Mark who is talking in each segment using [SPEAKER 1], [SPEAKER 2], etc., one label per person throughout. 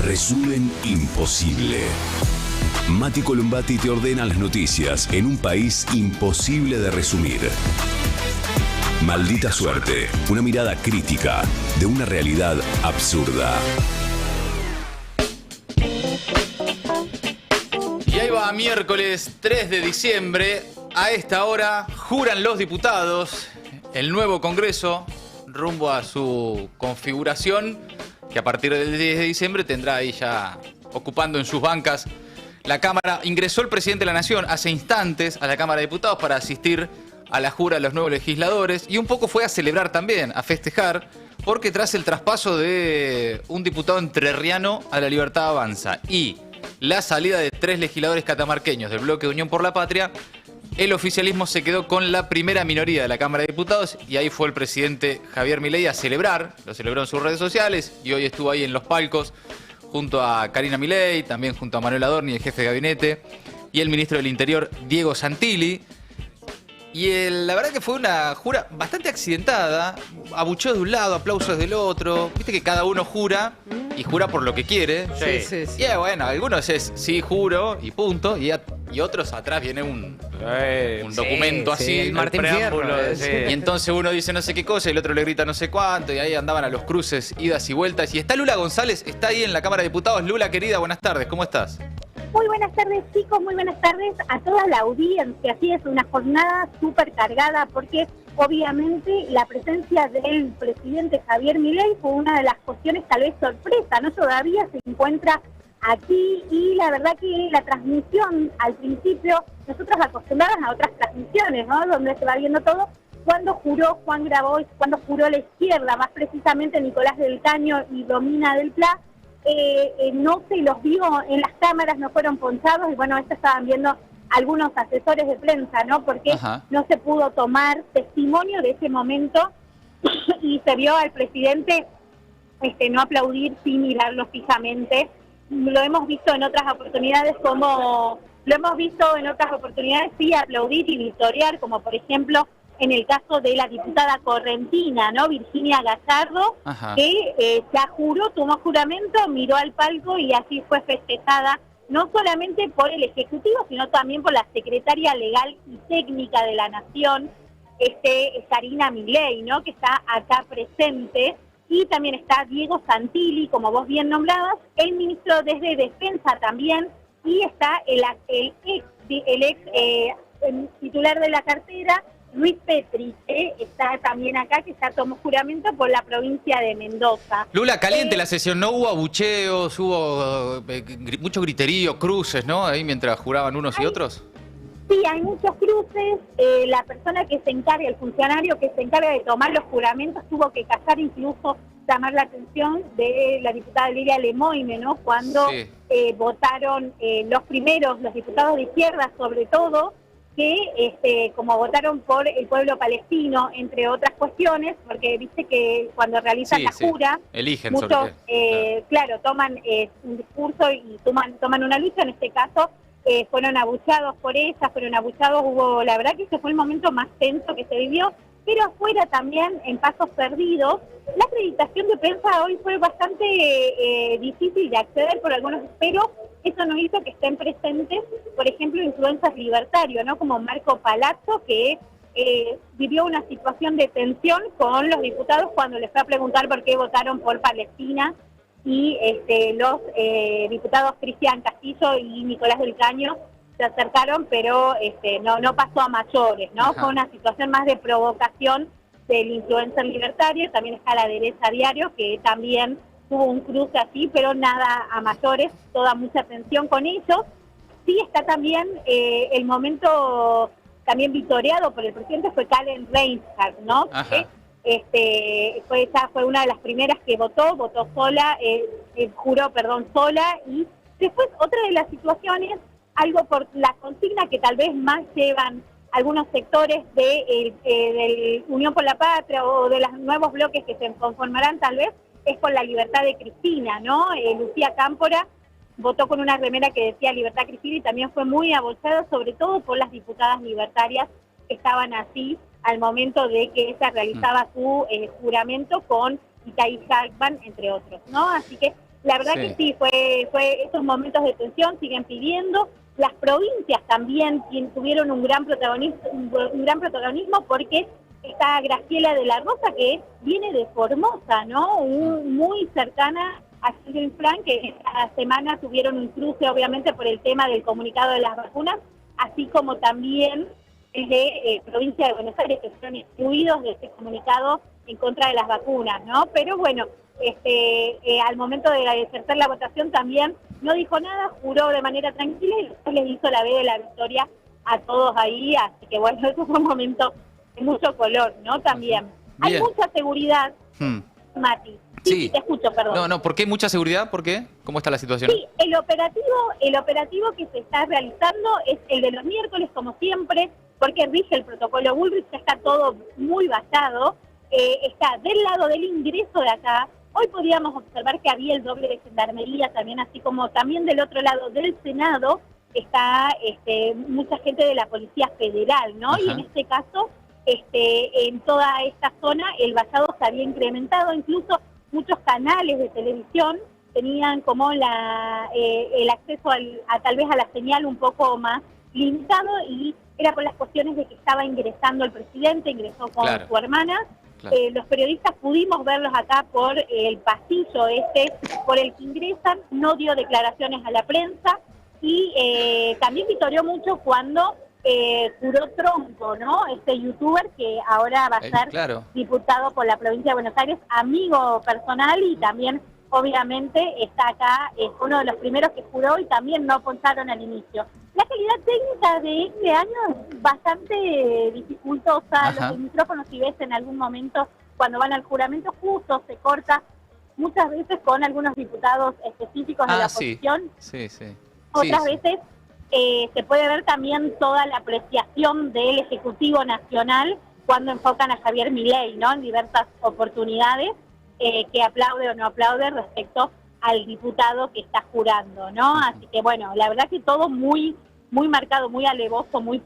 [SPEAKER 1] Resumen imposible. Mati Colombati te ordena las noticias en un país imposible de resumir. Maldita suerte, una mirada crítica de una realidad absurda.
[SPEAKER 2] Y ahí va, miércoles 3 de diciembre, a esta hora juran los diputados el nuevo Congreso rumbo a su configuración, que a partir del 10 de diciembre tendrá ahí ya ocupando en sus bancas la Cámara. Ingresó el presidente de la Nación hace instantes a la Cámara de Diputados para asistir a la jura de los nuevos legisladores y un poco fue a celebrar también, a festejar, porque tras el traspaso de un diputado entrerriano a La Libertad Avanza y la salida de 3 legisladores catamarqueños del bloque de Unión por la Patria, el oficialismo se quedó con la primera minoría de la Cámara de Diputados y ahí fue el presidente Javier Milei a celebrar, lo celebró en sus redes sociales y hoy estuvo ahí en los palcos junto a Karina Milei, también junto a Manuel Adorni, el jefe de gabinete, y el ministro del Interior, Diego Santilli. Y la verdad que fue una jura bastante accidentada, abucheos de un lado, aplausos del otro. Viste que cada uno jura y jura por lo que quiere.
[SPEAKER 3] Sí.
[SPEAKER 2] Y bueno, algunos es sí, juro y punto, y otros atrás viene un documento así,
[SPEAKER 3] el Martín Fierro.
[SPEAKER 2] Y entonces uno dice no sé qué cosa y el otro le grita no sé cuánto, y ahí andaban a los cruces, idas y vueltas. Y está Lula González, está ahí en la Cámara de Diputados. Lula, querida, buenas tardes, ¿cómo estás?
[SPEAKER 4] Muy buenas tardes, chicos, muy buenas tardes a toda la audiencia. Así es, una jornada súper cargada porque obviamente la presencia del presidente Javier Milei fue una de las cuestiones tal vez sorpresa, ¿no? Todavía se encuentra aquí y la verdad que la transmisión al principio, nosotros acostumbrados a otras transmisiones, ¿no? Donde se va viendo todo, cuando juró Juan Grabois, cuando juró la izquierda, más precisamente Nicolás del Caño y Romina del Pla, no se los vio en las cámaras, no fueron ponchados y bueno, esto estaban viendo algunos asesores de prensa, ¿no? Porque no se pudo tomar testimonio de ese momento y se vio al presidente no aplaudir sin mirarlo fijamente. Lo hemos visto en otras oportunidades sí aplaudir y victoriar, como por ejemplo en el caso de la diputada correntina, ¿no? Virginia Gallardo, que ya juró, tomó juramento, miró al palco y así fue festejada, no solamente por el Ejecutivo, sino también por la Secretaria Legal y Técnica de la Nación, Karina Milei, ¿no? Que está acá presente, y también está Diego Santilli, como vos bien nombrabas, el ministro desde Defensa también, y está el ex titular de la cartera, Luis Petri, está también acá, que ya tomó juramento por la provincia de Mendoza.
[SPEAKER 2] Lula, caliente la sesión, ¿no? Hubo abucheos, hubo mucho griterío, cruces, ¿no? Ahí mientras juraban unos y otros.
[SPEAKER 4] Sí, hay muchos cruces. La persona que se encarga, el funcionario que se encarga de tomar los juramentos, tuvo que callar, incluso llamar la atención de la diputada Lilia Lemoine, ¿no? Cuando votaron los diputados de izquierda, sobre todo, que como votaron por el pueblo palestino, entre otras cuestiones, porque viste que cuando realizan la jura,
[SPEAKER 2] eligen
[SPEAKER 4] muchos, toman un discurso y toman una lucha. En este caso, fueron abucheados por ella, la verdad que ese fue el momento más tenso que se vivió, pero afuera también, en pasos perdidos, la acreditación de prensa hoy fue bastante difícil de acceder por algunos, pero eso no hizo que estén presentes, por ejemplo, influencers libertarios, ¿no? Como Marco Palazzo, que vivió una situación de tensión con los diputados cuando les fue a preguntar por qué votaron por Palestina, y los diputados Cristian Castillo y Nicolás del Caño se acercaron, pero no pasó a mayores, ¿no? Fue una situación más de provocación del influencer libertario. También está La Derecha Diario, que también tuvo un cruce así, pero nada a mayores, toda mucha atención con ellos. Sí está también el momento también victoriado por el presidente, fue Karen Reinhardt, ¿no? Fue una de las primeras que votó sola, juró sola, y después otra de las situaciones, algo por la consigna que tal vez más llevan algunos sectores de Unión por la Patria o de los nuevos bloques que se conformarán tal vez, es por la libertad de Cristina, ¿no? Lucía Cámpora votó con una remera que decía Libertad Cristina y también fue muy abolsada, sobre todo por las diputadas libertarias que estaban así al momento de que ella realizaba su juramento con y Kai Hackman, entre otros, ¿no? Así que la verdad que sí, fue esos momentos de tensión, siguen pidiendo. Las provincias también tuvieron un gran protagonismo porque está Graciela de la Rosa, que viene de Formosa, ¿no? Muy cercana a Silvio Frank, que esta semana tuvieron un cruce, obviamente, por el tema del comunicado de las vacunas, así como también de provincia de Buenos Aires, que fueron excluidos de este comunicado en contra de las vacunas, ¿no? Pero bueno, al momento de ejercer la votación también no dijo nada, juró de manera tranquila y después les hizo la B de la victoria a todos ahí, así que bueno, eso fue un momento de mucho color, ¿no? También. Hay mucha seguridad, Mati. Sí, te escucho, perdón.
[SPEAKER 2] No, ¿por qué mucha seguridad? ¿Por qué? ¿Cómo está la situación?
[SPEAKER 4] Sí, el operativo que se está realizando es el de los miércoles, como siempre, porque rige el protocolo Bullrich, ya está todo muy basado, está del lado del ingreso de acá. Hoy podíamos observar que había el doble de gendarmería también, así como también del otro lado del Senado está mucha gente de la Policía Federal, ¿no? Ajá. Y en este caso, en toda esta zona, el vallado se había incrementado, incluso muchos canales de televisión tenían como el acceso tal vez a la señal un poco más limitado, y era por las cuestiones de que estaba ingresando el presidente, ingresó con su hermana. Claro. Los periodistas pudimos verlos acá por el pasillo por el que ingresan, no dio declaraciones a la prensa y también vitoreó mucho cuando juró Tronco, ¿no? Este youtuber que ahora va a ser diputado por la provincia de Buenos Aires, amigo personal, y también obviamente está acá, es uno de los primeros que juró y también no poncharon al inicio. La calidad técnica de este año es bastante dificultosa. Ajá. Los micrófonos, si ves en algún momento cuando van al juramento, justo se corta muchas veces con algunos diputados específicos de la oposición.
[SPEAKER 2] Sí.
[SPEAKER 4] Otras veces se puede ver también toda la apreciación del Ejecutivo Nacional cuando enfocan a Javier Milei, ¿no? En diversas oportunidades, que aplaude o no aplaude respecto al diputado que está jurando, ¿no? Así que bueno, la verdad que todo muy marcado, muy alevoso, muy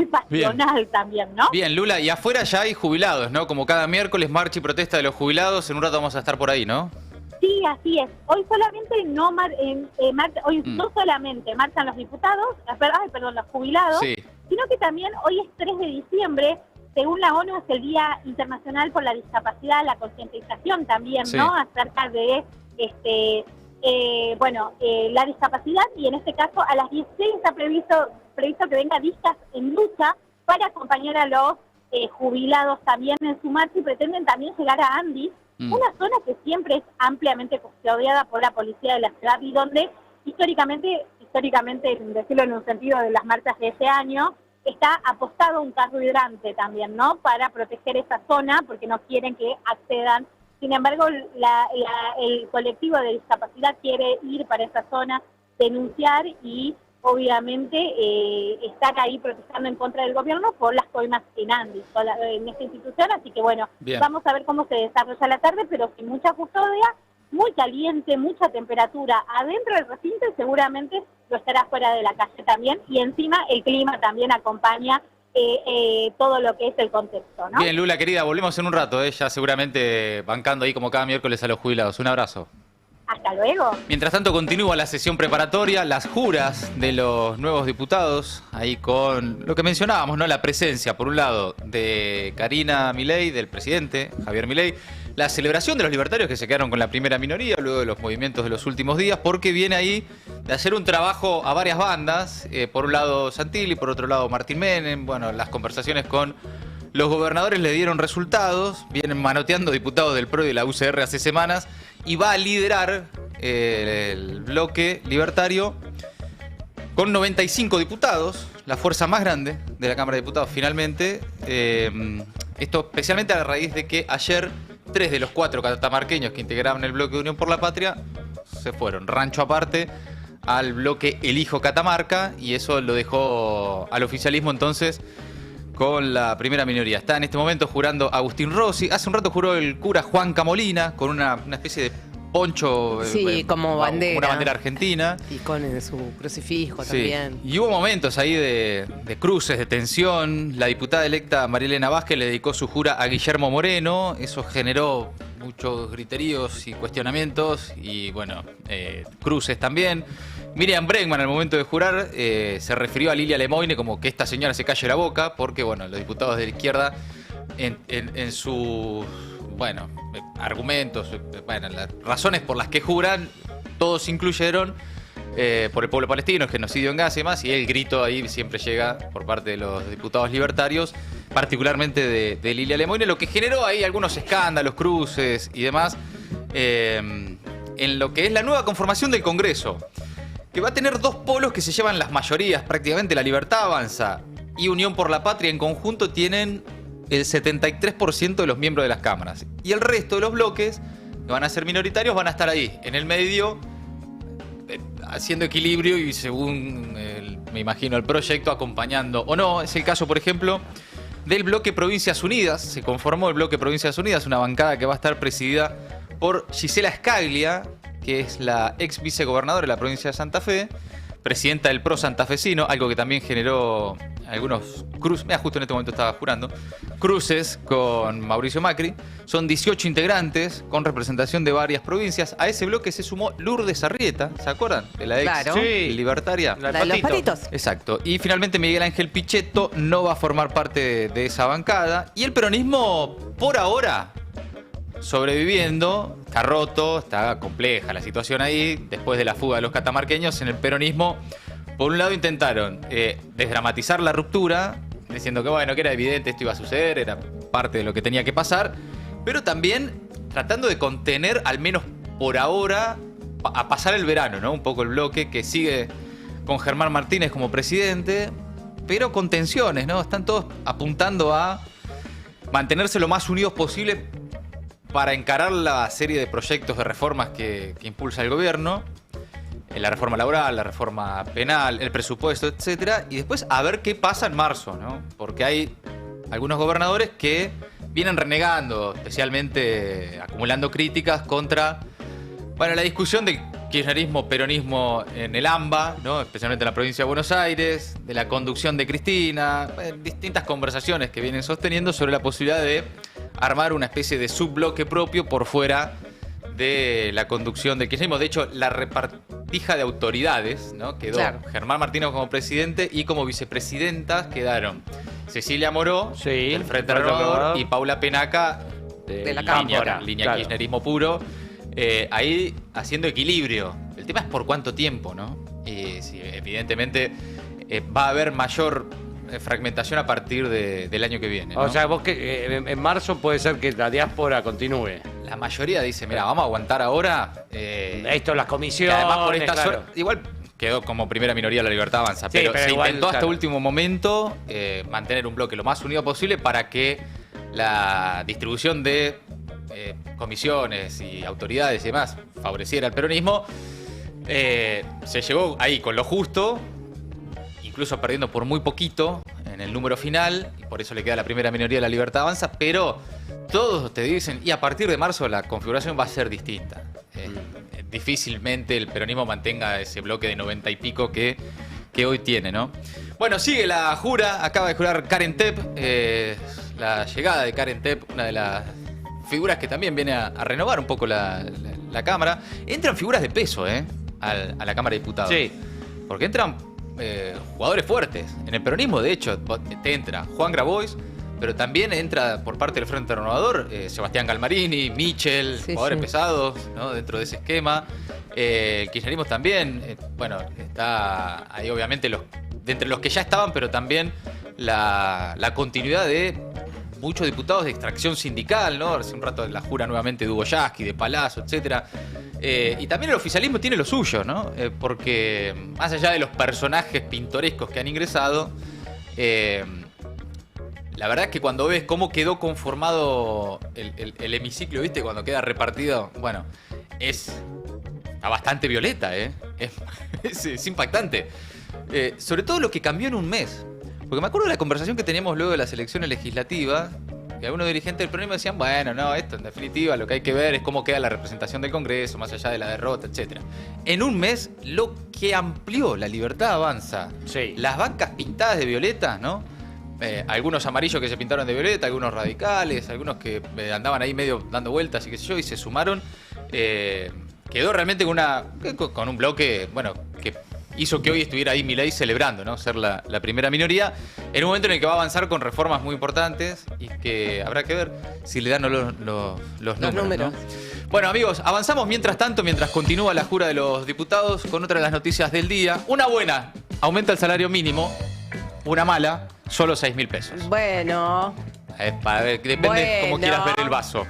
[SPEAKER 4] pasional también, ¿no?
[SPEAKER 2] Bien, Lula, y afuera ya hay jubilados, ¿no? Como cada miércoles, marcha y protesta de los jubilados, en un rato vamos a estar por ahí, ¿no?
[SPEAKER 4] Sí, así es. Hoy solamente no solamente marchan los diputados, los jubilados, sino que también hoy es 3 de diciembre, según la ONU es el Día Internacional por la Discapacidad, la concientización también, ¿no? Acerca de la discapacidad, y en este caso a las 16 está previsto que venga Discas en Lucha para acompañar a los jubilados también en su marcha, y pretenden también llegar a Andes, una zona que siempre es ampliamente custodiada por la policía de la ciudad y donde históricamente, decirlo en un sentido de las marchas de ese año, está apostado un carro hidrante también, ¿no? Para proteger esa zona, porque no quieren que accedan. Sin embargo, el colectivo de discapacidad quiere ir para esa zona, denunciar y obviamente estar ahí protestando en contra del gobierno por las coimas en Andes, en esta institución. Así que bueno, vamos a ver cómo se desarrolla la tarde, pero sin mucha custodia, muy caliente, mucha temperatura adentro del recinto, y seguramente lo estará fuera de la calle también, y encima el clima también acompaña todo lo que es el contexto, ¿no?
[SPEAKER 2] Bien, Lula, querida, volvemos en un rato, ya seguramente bancando ahí como cada miércoles a los jubilados. Un abrazo.
[SPEAKER 4] Hasta luego.
[SPEAKER 2] Mientras tanto continúa la sesión preparatoria, las juras de los nuevos diputados, ahí con lo que mencionábamos, ¿no? La presencia, por un lado, de Karina Milei, del presidente Javier Milei, la celebración de los libertarios que se quedaron con la primera minoría luego de los movimientos de los últimos días, porque viene ahí de hacer un trabajo a varias bandas, por un lado Santilli, por otro lado Martín Menem. Bueno, las conversaciones con los gobernadores le dieron resultados, vienen manoteando diputados del PRO y de la UCR hace semanas, y va a liderar el bloque libertario con 95 diputados, la fuerza más grande de la Cámara de Diputados finalmente. Esto especialmente a raíz de que ayer 3 de los 4 catamarqueños que integraban el bloque de Unión por la Patria se fueron, rancho aparte, al bloque Elijo Catamarca, y eso lo dejó al oficialismo entonces con la primera minoría. Está en este momento jurando Agustín Rossi. Hace un rato juró el cura Juan Camolina con una especie de poncho,
[SPEAKER 3] como bandera.
[SPEAKER 2] Una bandera argentina.
[SPEAKER 3] Y con su crucifijo también.
[SPEAKER 2] Y hubo momentos ahí de cruces, de tensión. La diputada electa María Elena Vázquez le dedicó su jura a Guillermo Moreno. Eso generó muchos griteríos y cuestionamientos y bueno, cruces también. Miriam Bregman al momento de jurar se refirió a Lilia Lemoyne como que esta señora se calle la boca porque bueno, los diputados de la izquierda en sus argumentos, las razones por las que juran, todos incluyeron por el pueblo palestino, el genocidio en Gaza y demás, y el grito ahí siempre llega por parte de los diputados libertarios, particularmente de Lilia Lemoyne, lo que generó ahí algunos escándalos, cruces y demás, en lo que es la nueva conformación del Congreso, que va a tener dos polos que se llevan las mayorías, prácticamente La Libertad Avanza y Unión por la Patria en conjunto tienen el 73% de los miembros de las cámaras, y el resto de los bloques, que van a ser minoritarios, van a estar ahí, en el medio, haciendo equilibrio y según, me imagino, el proyecto, acompañando o no. Es el caso, por ejemplo, del bloque Provincias Unidas. Se conformó el bloque Provincias Unidas, una bancada que va a estar presidida por Gisela Scaglia, que es la ex vicegobernadora de la provincia de Santa Fe, presidenta del PRO santafesino, algo que también generó algunos cruces, justo en este momento estaba jurando, cruces con Mauricio Macri. Son 18 integrantes con representación de varias provincias. A ese bloque se sumó Lourdes Arrieta, ¿se acuerdan? De la ex libertaria.
[SPEAKER 3] La de los patitos.
[SPEAKER 2] Exacto. Y finalmente Miguel Ángel Pichetto no va a formar parte de esa bancada. Y el peronismo, por ahora, sobreviviendo, está roto, está compleja la situación ahí. Después de la fuga de los catamarqueños, en el peronismo, por un lado intentaron desdramatizar la ruptura, diciendo que bueno, que era evidente esto iba a suceder, era parte de lo que tenía que pasar, pero también tratando de contener, al menos por ahora, a pasar el verano, ¿no? Un poco el bloque que sigue con Germán Martínez como presidente, pero con tensiones, ¿no? Están todos apuntando a mantenerse lo más unidos posible para encarar la serie de proyectos de reformas que impulsa el gobierno, la reforma laboral, la reforma penal, el presupuesto, etcétera, y después a ver qué pasa en marzo, ¿no? Porque hay algunos gobernadores que vienen renegando, especialmente acumulando críticas contra, la discusión del kirchnerismo-peronismo en el AMBA, ¿no? Especialmente en la provincia de Buenos Aires, de la conducción de Cristina, distintas conversaciones que vienen sosteniendo sobre la posibilidad de armar una especie de subbloque propio por fuera de la conducción del kirchnerismo. De hecho, la repartija de autoridades, ¿no? Quedó Germán Martínez como presidente y como vicepresidentas quedaron Cecilia Moró, del Frente Renovador, y Paula Penaca,
[SPEAKER 3] de la Cámpora.
[SPEAKER 2] Línea kirchnerismo puro, ahí haciendo equilibrio. El tema es por cuánto tiempo, ¿no? Y sí, evidentemente va a haber mayor fragmentación a partir del año que viene, ¿no?
[SPEAKER 5] O sea, vos que en marzo puede ser que la diáspora continúe.
[SPEAKER 2] La mayoría dice, mira, vamos a aguantar ahora.
[SPEAKER 5] Esto, las comisiones.
[SPEAKER 2] Además, por esta igual quedó como primera minoría La Libertad Avanza, pero se intentó hasta último momento mantener un bloque lo más unido posible para que la distribución de comisiones y autoridades y demás favoreciera al peronismo. Se llegó ahí con lo justo, incluso perdiendo por muy poquito en el número final, y por eso le queda la primera minoría de La Libertad Avanza, pero todos te dicen, y a partir de marzo la configuración va a ser distinta. Difícilmente el peronismo mantenga ese bloque de 90 y pico que hoy tiene, ¿no? Bueno, sigue la jura, acaba de jurar Karen Tepp, la llegada de Karen Tepp, una de las figuras que también viene a renovar un poco la Cámara. Entran figuras de peso, a la Cámara de Diputados.
[SPEAKER 5] Sí.
[SPEAKER 2] Porque entran jugadores fuertes. En el peronismo, de hecho, te entra Juan Grabois, pero también entra por parte del Frente Renovador Sebastián Galmarini, Michel, jugadores pesados, ¿no? Dentro de ese esquema. El kirchnerismo también, está ahí obviamente de entre los que ya estaban, pero también la continuidad de muchos diputados de extracción sindical, ¿no? Hace un rato la jura nuevamente de Hugo Yasky, de Palazzo, etcétera. Y también el oficialismo tiene lo suyo, ¿no? Porque más allá de los personajes pintorescos que han ingresado, la verdad es que cuando ves cómo quedó conformado el hemiciclo, ¿viste? Cuando queda repartido, está bastante violeta, es impactante. Sobre todo lo que cambió en un mes. Porque me acuerdo de la conversación que teníamos luego de las elecciones legislativas, que algunos dirigentes del peronismo decían, esto en definitiva lo que hay que ver es cómo queda la representación del Congreso, más allá de la derrota, etc. En un mes, lo que amplió La Libertad Avanza, las bancas pintadas de violeta, ¿no? algunos amarillos que se pintaron de violeta, algunos radicales, algunos que andaban ahí medio dando vueltas y qué sé yo, y se sumaron. Quedó realmente con un bloque, bueno, que hizo que hoy estuviera ahí Milei celebrando, ¿no? Ser la primera minoría, en un momento en el que va a avanzar con reformas muy importantes y que habrá que ver si le dan los números. ¿No? Bueno, amigos, avanzamos mientras continúa la jura de los diputados con otra de las noticias del día. Una buena, aumenta el salario mínimo. Una mala, solo 6.000 pesos.
[SPEAKER 3] Bueno.
[SPEAKER 2] Para ver, depende cómo quieras ver el vaso.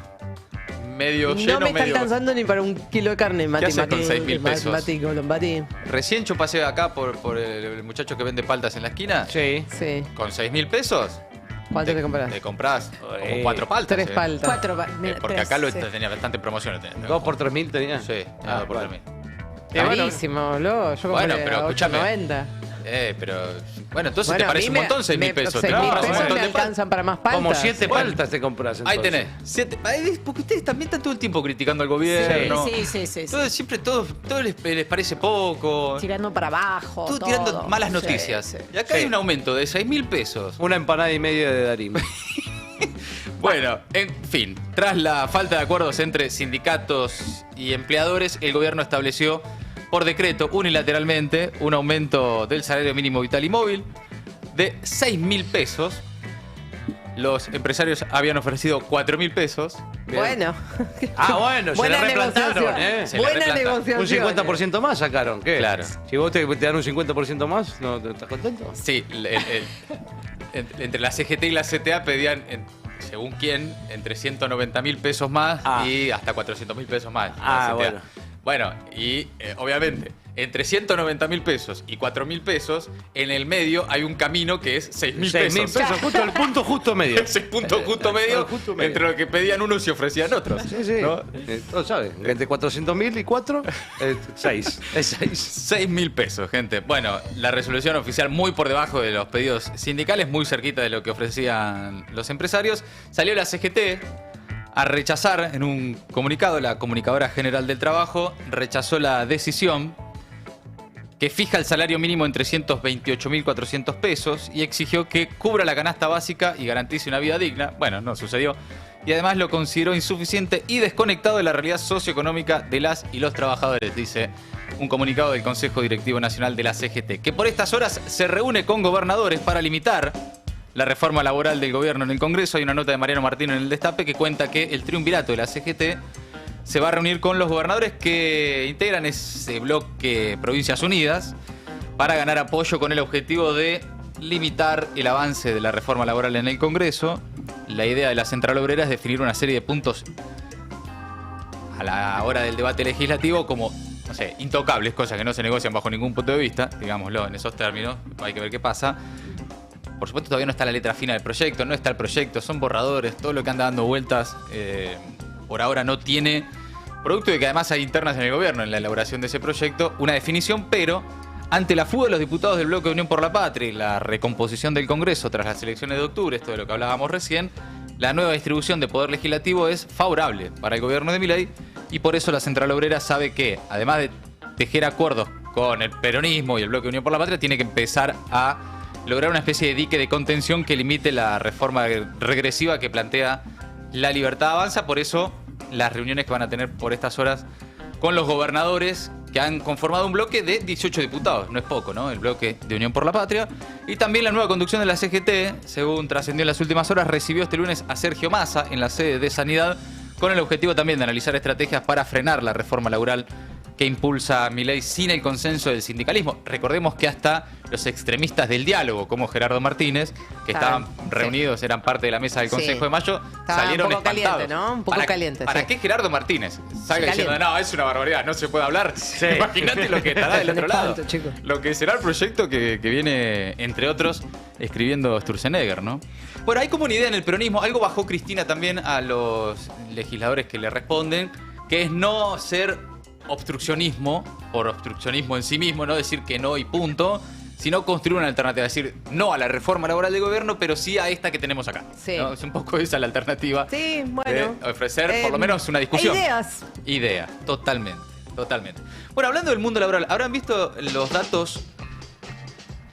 [SPEAKER 2] Medio lleno,
[SPEAKER 3] no me está
[SPEAKER 2] medio...
[SPEAKER 3] alcanzando ni para un kilo de carne.
[SPEAKER 2] ¿Qué haces con 6.000 pesos?
[SPEAKER 3] Mati.
[SPEAKER 2] Recién yo pasé acá por el muchacho que vende paltas en la esquina.
[SPEAKER 5] Sí.
[SPEAKER 2] ¿Con 6.000 pesos?
[SPEAKER 3] ¿Cuánto te compras?
[SPEAKER 2] Te compras como 4 paltas.
[SPEAKER 3] 3 paltas.
[SPEAKER 6] 4
[SPEAKER 2] porque acá tenía bastante promoción.
[SPEAKER 5] 2 por 3.000 tenía.
[SPEAKER 2] Sí, 2 por 3.000.
[SPEAKER 3] Carísimo, boludo. Yo compré
[SPEAKER 2] pero escúchame.
[SPEAKER 3] 8.90.
[SPEAKER 2] pero... Bueno, entonces te parece un montón 6.000 pesos.
[SPEAKER 3] 6.000 pesos me alcanzan para más paltas.
[SPEAKER 5] Como 7 paltas te compras.
[SPEAKER 2] Ahí tenés. Porque ustedes también están todo el tiempo criticando al gobierno.
[SPEAKER 6] Sí.
[SPEAKER 2] Entonces siempre todo les parece poco.
[SPEAKER 6] Tirando para abajo.
[SPEAKER 2] Todo tirando malas noticias.
[SPEAKER 6] Sí.
[SPEAKER 2] Y acá hay un aumento de 6.000 pesos.
[SPEAKER 5] Una empanada y media de Darín.
[SPEAKER 2] Bueno, en fin, tras la falta de acuerdos entre sindicatos y empleadores, el gobierno estableció por decreto unilateralmente un aumento del salario mínimo vital y móvil de 6.000 pesos. Los empresarios habían ofrecido 4.000 pesos.
[SPEAKER 3] Bien. Bueno.
[SPEAKER 5] Bueno, se le replantaron,
[SPEAKER 3] Buena negociación.
[SPEAKER 5] Un 50% más sacaron, ¿qué?
[SPEAKER 2] Claro.
[SPEAKER 5] Si vos te dan un 50% más, ¿no estás contento?
[SPEAKER 2] Sí, entre la CGT y la CTA pedían, según quién, entre 190.000 pesos más y hasta 400.000 pesos más.
[SPEAKER 5] Bueno.
[SPEAKER 2] Bueno, y obviamente, entre 190.000 pesos y 4.000 pesos, en el medio hay un camino que es 6.000 pesos.
[SPEAKER 5] 6.000 pesos, justo el punto justo medio.
[SPEAKER 2] Ese punto justo medio, entre lo que pedían unos y ofrecían otros.
[SPEAKER 5] Sí.
[SPEAKER 2] ¿No?
[SPEAKER 5] Todos saben. Entre 400.000 y 4, 6. Es 6.
[SPEAKER 2] 6.000 pesos, gente. Bueno, la resolución oficial muy por debajo de los pedidos sindicales, muy cerquita de lo que ofrecían los empresarios. Salió la CGT a rechazar en un comunicado, la Comunicadora General del Trabajo rechazó la decisión que fija el salario mínimo en 328.400 pesos y exigió que cubra la canasta básica y garantice una vida digna. Bueno, no sucedió. Y además lo consideró insuficiente y desconectado de la realidad socioeconómica de las y los trabajadores, dice un comunicado del Consejo Directivo Nacional de la CGT, que por estas horas se reúne con gobernadores para limitar la reforma laboral del gobierno en el Congreso. Hay una nota de Mariano Martino en el Destape que cuenta que el triunvirato de la CGT se va a reunir con los gobernadores que integran ese bloque Provincias Unidas para ganar apoyo con el objetivo de limitar el avance de la reforma laboral en el Congreso. La idea de la Central Obrera es definir una serie de puntos a la hora del debate legislativo como, no sé, intocables, cosas que no se negocian bajo ningún punto de vista, digámoslo en esos términos, hay que ver qué pasa. Por supuesto todavía no está la letra fina del proyecto, no está el proyecto, son borradores, todo lo que anda dando vueltas por ahora no tiene, producto de que además hay internas en el gobierno en la elaboración de ese proyecto, una definición, pero ante la fuga de los diputados del bloque de Unión por la Patria y la recomposición del Congreso tras las elecciones de octubre, esto de lo que hablábamos recién, la nueva distribución de poder legislativo es favorable para el gobierno de Milei y por eso la Central Obrera sabe que, además de tejer acuerdos con el peronismo y el bloque de Unión por la Patria, tiene que empezar a lograr una especie de dique de contención que limite la reforma regresiva que plantea La Libertad Avanza. Por eso las reuniones que van a tener por estas horas con los gobernadores que han conformado un bloque de 18 diputados. No es poco, ¿no? El bloque de Unión por la Patria. Y también la nueva conducción de la CGT, según trascendió en las últimas horas, recibió este lunes a Sergio Massa en la sede de Sanidad con el objetivo también de analizar estrategias para frenar la reforma laboral que impulsa Milei sin el consenso del sindicalismo. Recordemos que hasta los extremistas del diálogo, como Gerardo Martínez, que estaban reunidos, eran parte de la mesa del Consejo de Mayo, salieron
[SPEAKER 3] un poco
[SPEAKER 2] espantados.
[SPEAKER 3] Caliente, ¿no? Un poco caliente.
[SPEAKER 2] ¿Para qué Gerardo Martínez salga diciendo, no, es una barbaridad, no se puede hablar? Sí. Imagínate lo que estará del otro lado. Lo que será el proyecto que viene, entre otros, escribiendo Sturzenegger, ¿no? Bueno, hay como una idea en el peronismo, algo bajó Cristina también a los legisladores que le responden, que es no ser obstruccionismo, por obstruccionismo en sí mismo, no decir que no y punto, sino construir una alternativa, decir no a la reforma laboral del gobierno, pero sí a esta que tenemos acá.
[SPEAKER 3] Sí.
[SPEAKER 2] ¿No? Es un poco esa la alternativa.
[SPEAKER 3] Sí, bueno.
[SPEAKER 2] De ofrecer por lo menos una discusión.
[SPEAKER 3] Ideas,
[SPEAKER 2] totalmente. Bueno, hablando del mundo laboral, ¿habrán visto los datos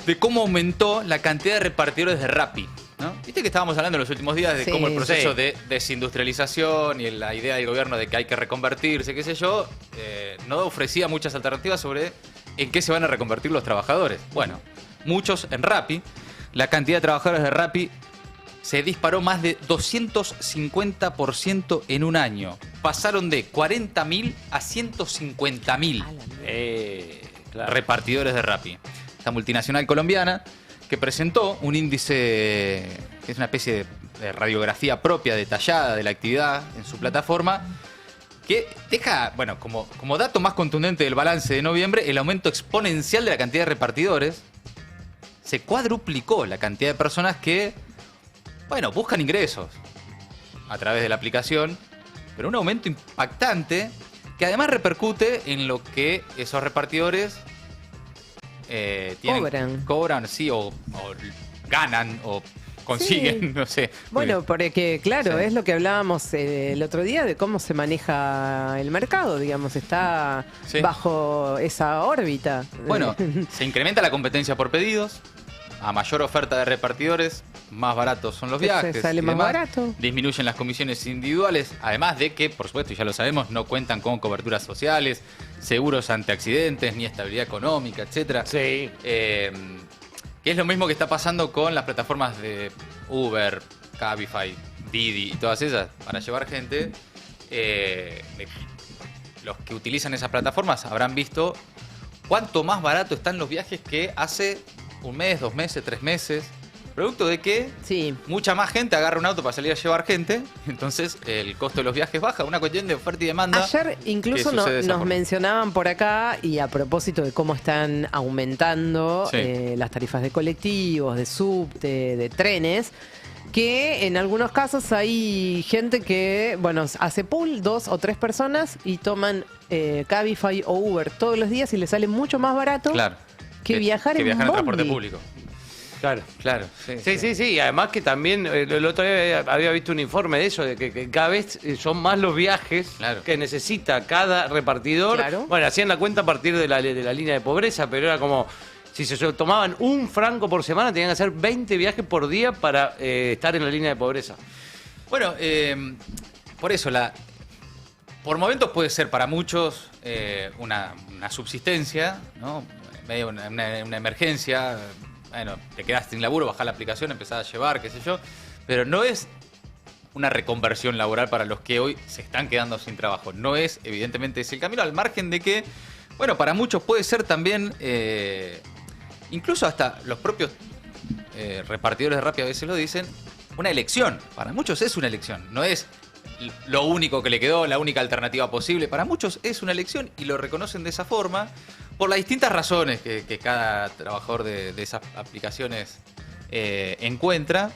[SPEAKER 2] de cómo aumentó la cantidad de repartidores de Rappi? ¿no? Viste que estábamos hablando en los últimos días de
[SPEAKER 3] Sí.
[SPEAKER 2] cómo el proceso
[SPEAKER 5] Sí.
[SPEAKER 2] de desindustrialización y la idea del gobierno de que hay que reconvertirse, qué sé yo, no ofrecía muchas alternativas sobre en qué se van a reconvertir los trabajadores. Bueno, muchos en Rappi. La cantidad de trabajadores de Rappi se disparó más de 250% en un año. Pasaron de 40.000 a 150.000
[SPEAKER 5] Claro.
[SPEAKER 2] repartidores de Rappi. Esta multinacional colombiana que presentó un índice, que es una especie de radiografía propia, detallada de la actividad en su plataforma, que deja, bueno, como dato más contundente del balance de noviembre, el aumento exponencial de la cantidad de repartidores. Se cuadruplicó la cantidad de personas que, bueno, buscan ingresos a través de la aplicación, pero un aumento impactante que además repercute en lo que esos repartidores cobran, sí, o ganan, o consiguen,
[SPEAKER 3] Sí.
[SPEAKER 2] no sé.
[SPEAKER 3] Bueno, porque claro,
[SPEAKER 2] Sí.
[SPEAKER 3] es lo que hablábamos el otro día de cómo se maneja el mercado, digamos, está
[SPEAKER 2] Sí.
[SPEAKER 3] bajo esa órbita.
[SPEAKER 2] Bueno, se incrementa la competencia por pedidos, a mayor oferta de repartidores, más baratos son los
[SPEAKER 3] Se
[SPEAKER 2] viajes.
[SPEAKER 3] sale
[SPEAKER 2] y
[SPEAKER 3] más
[SPEAKER 2] demás.
[SPEAKER 3] barato.
[SPEAKER 2] Disminuyen las comisiones individuales, además de que, por supuesto, y ya lo sabemos, no cuentan con coberturas sociales, seguros ante accidentes, ni estabilidad económica, etcétera.
[SPEAKER 5] Sí.
[SPEAKER 2] Que es lo mismo que está pasando con las plataformas de Uber, Cabify, Didi y todas esas para llevar gente. Los que utilizan esas plataformas habrán visto cuánto más barato están los viajes que hace un mes, 2 meses, 3 meses. Producto de que
[SPEAKER 3] Sí.
[SPEAKER 2] mucha más gente agarra un auto para salir a llevar gente, entonces el costo de los viajes baja. Una cuestión de oferta y demanda.
[SPEAKER 3] Ayer incluso
[SPEAKER 2] que sucede de esa
[SPEAKER 3] nos
[SPEAKER 2] forma.
[SPEAKER 3] mencionaban por acá, y a propósito de cómo están aumentando
[SPEAKER 2] Sí.
[SPEAKER 3] las tarifas de colectivos, de subte, de trenes, que en algunos casos hay gente que, bueno, hace pool 2 o 3 personas y toman Cabify o Uber todos los días y les sale mucho más barato
[SPEAKER 2] Claro.
[SPEAKER 3] que viajar en
[SPEAKER 2] transporte
[SPEAKER 3] bondi.
[SPEAKER 2] público.
[SPEAKER 5] Claro.
[SPEAKER 2] Claro,
[SPEAKER 5] Sí. Y además que también el otro día había visto un informe de eso, de que cada vez son más los viajes
[SPEAKER 2] Claro.
[SPEAKER 5] que necesita cada repartidor.
[SPEAKER 3] Claro.
[SPEAKER 5] Bueno, hacían la cuenta a partir de la línea de pobreza, pero era como, si se tomaban un franco por semana, tenían que hacer 20 viajes por día para estar en la línea de pobreza.
[SPEAKER 2] Bueno, por eso, por momentos puede ser para muchos una subsistencia, ¿no? Medio una emergencia. Bueno, te quedaste sin laburo, bajás la aplicación, empezás a llevar, qué sé yo. Pero no es una reconversión laboral para los que hoy se están quedando sin trabajo. No es, evidentemente, ese el camino, al margen de que, bueno, para muchos puede ser también, incluso hasta los propios repartidores de Rappi a veces lo dicen, una elección. Para muchos es una elección, no es lo único que le quedó, la única alternativa posible. Para muchos es una elección y lo reconocen de esa forma por las distintas razones que cada trabajador de esas aplicaciones encuentra,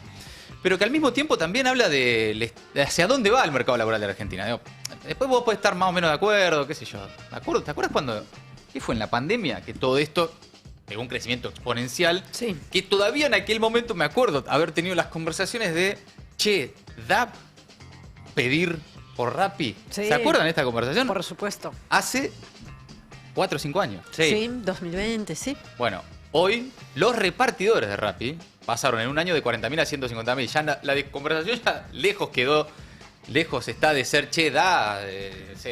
[SPEAKER 2] pero que al mismo tiempo también habla de hacia dónde va el mercado laboral de la Argentina. Digo, después vos podés estar más o menos de acuerdo, qué sé yo. ¿Te acuerdas cuando, qué fue en la pandemia, que todo esto pegó un crecimiento exponencial?
[SPEAKER 3] Sí.
[SPEAKER 2] Que todavía en aquel momento me acuerdo haber tenido las conversaciones de, che, ¿da pedir por Rappi?
[SPEAKER 3] Sí.
[SPEAKER 2] ¿Se acuerdan de esta conversación?
[SPEAKER 3] Por supuesto.
[SPEAKER 2] Hace 4 o 5 años.
[SPEAKER 3] Sí, 2020, sí.
[SPEAKER 2] Bueno, hoy los repartidores de Rappi pasaron en un año de 40.000 a 150.000. Ya la conversación ya lejos está de ser, che, sí.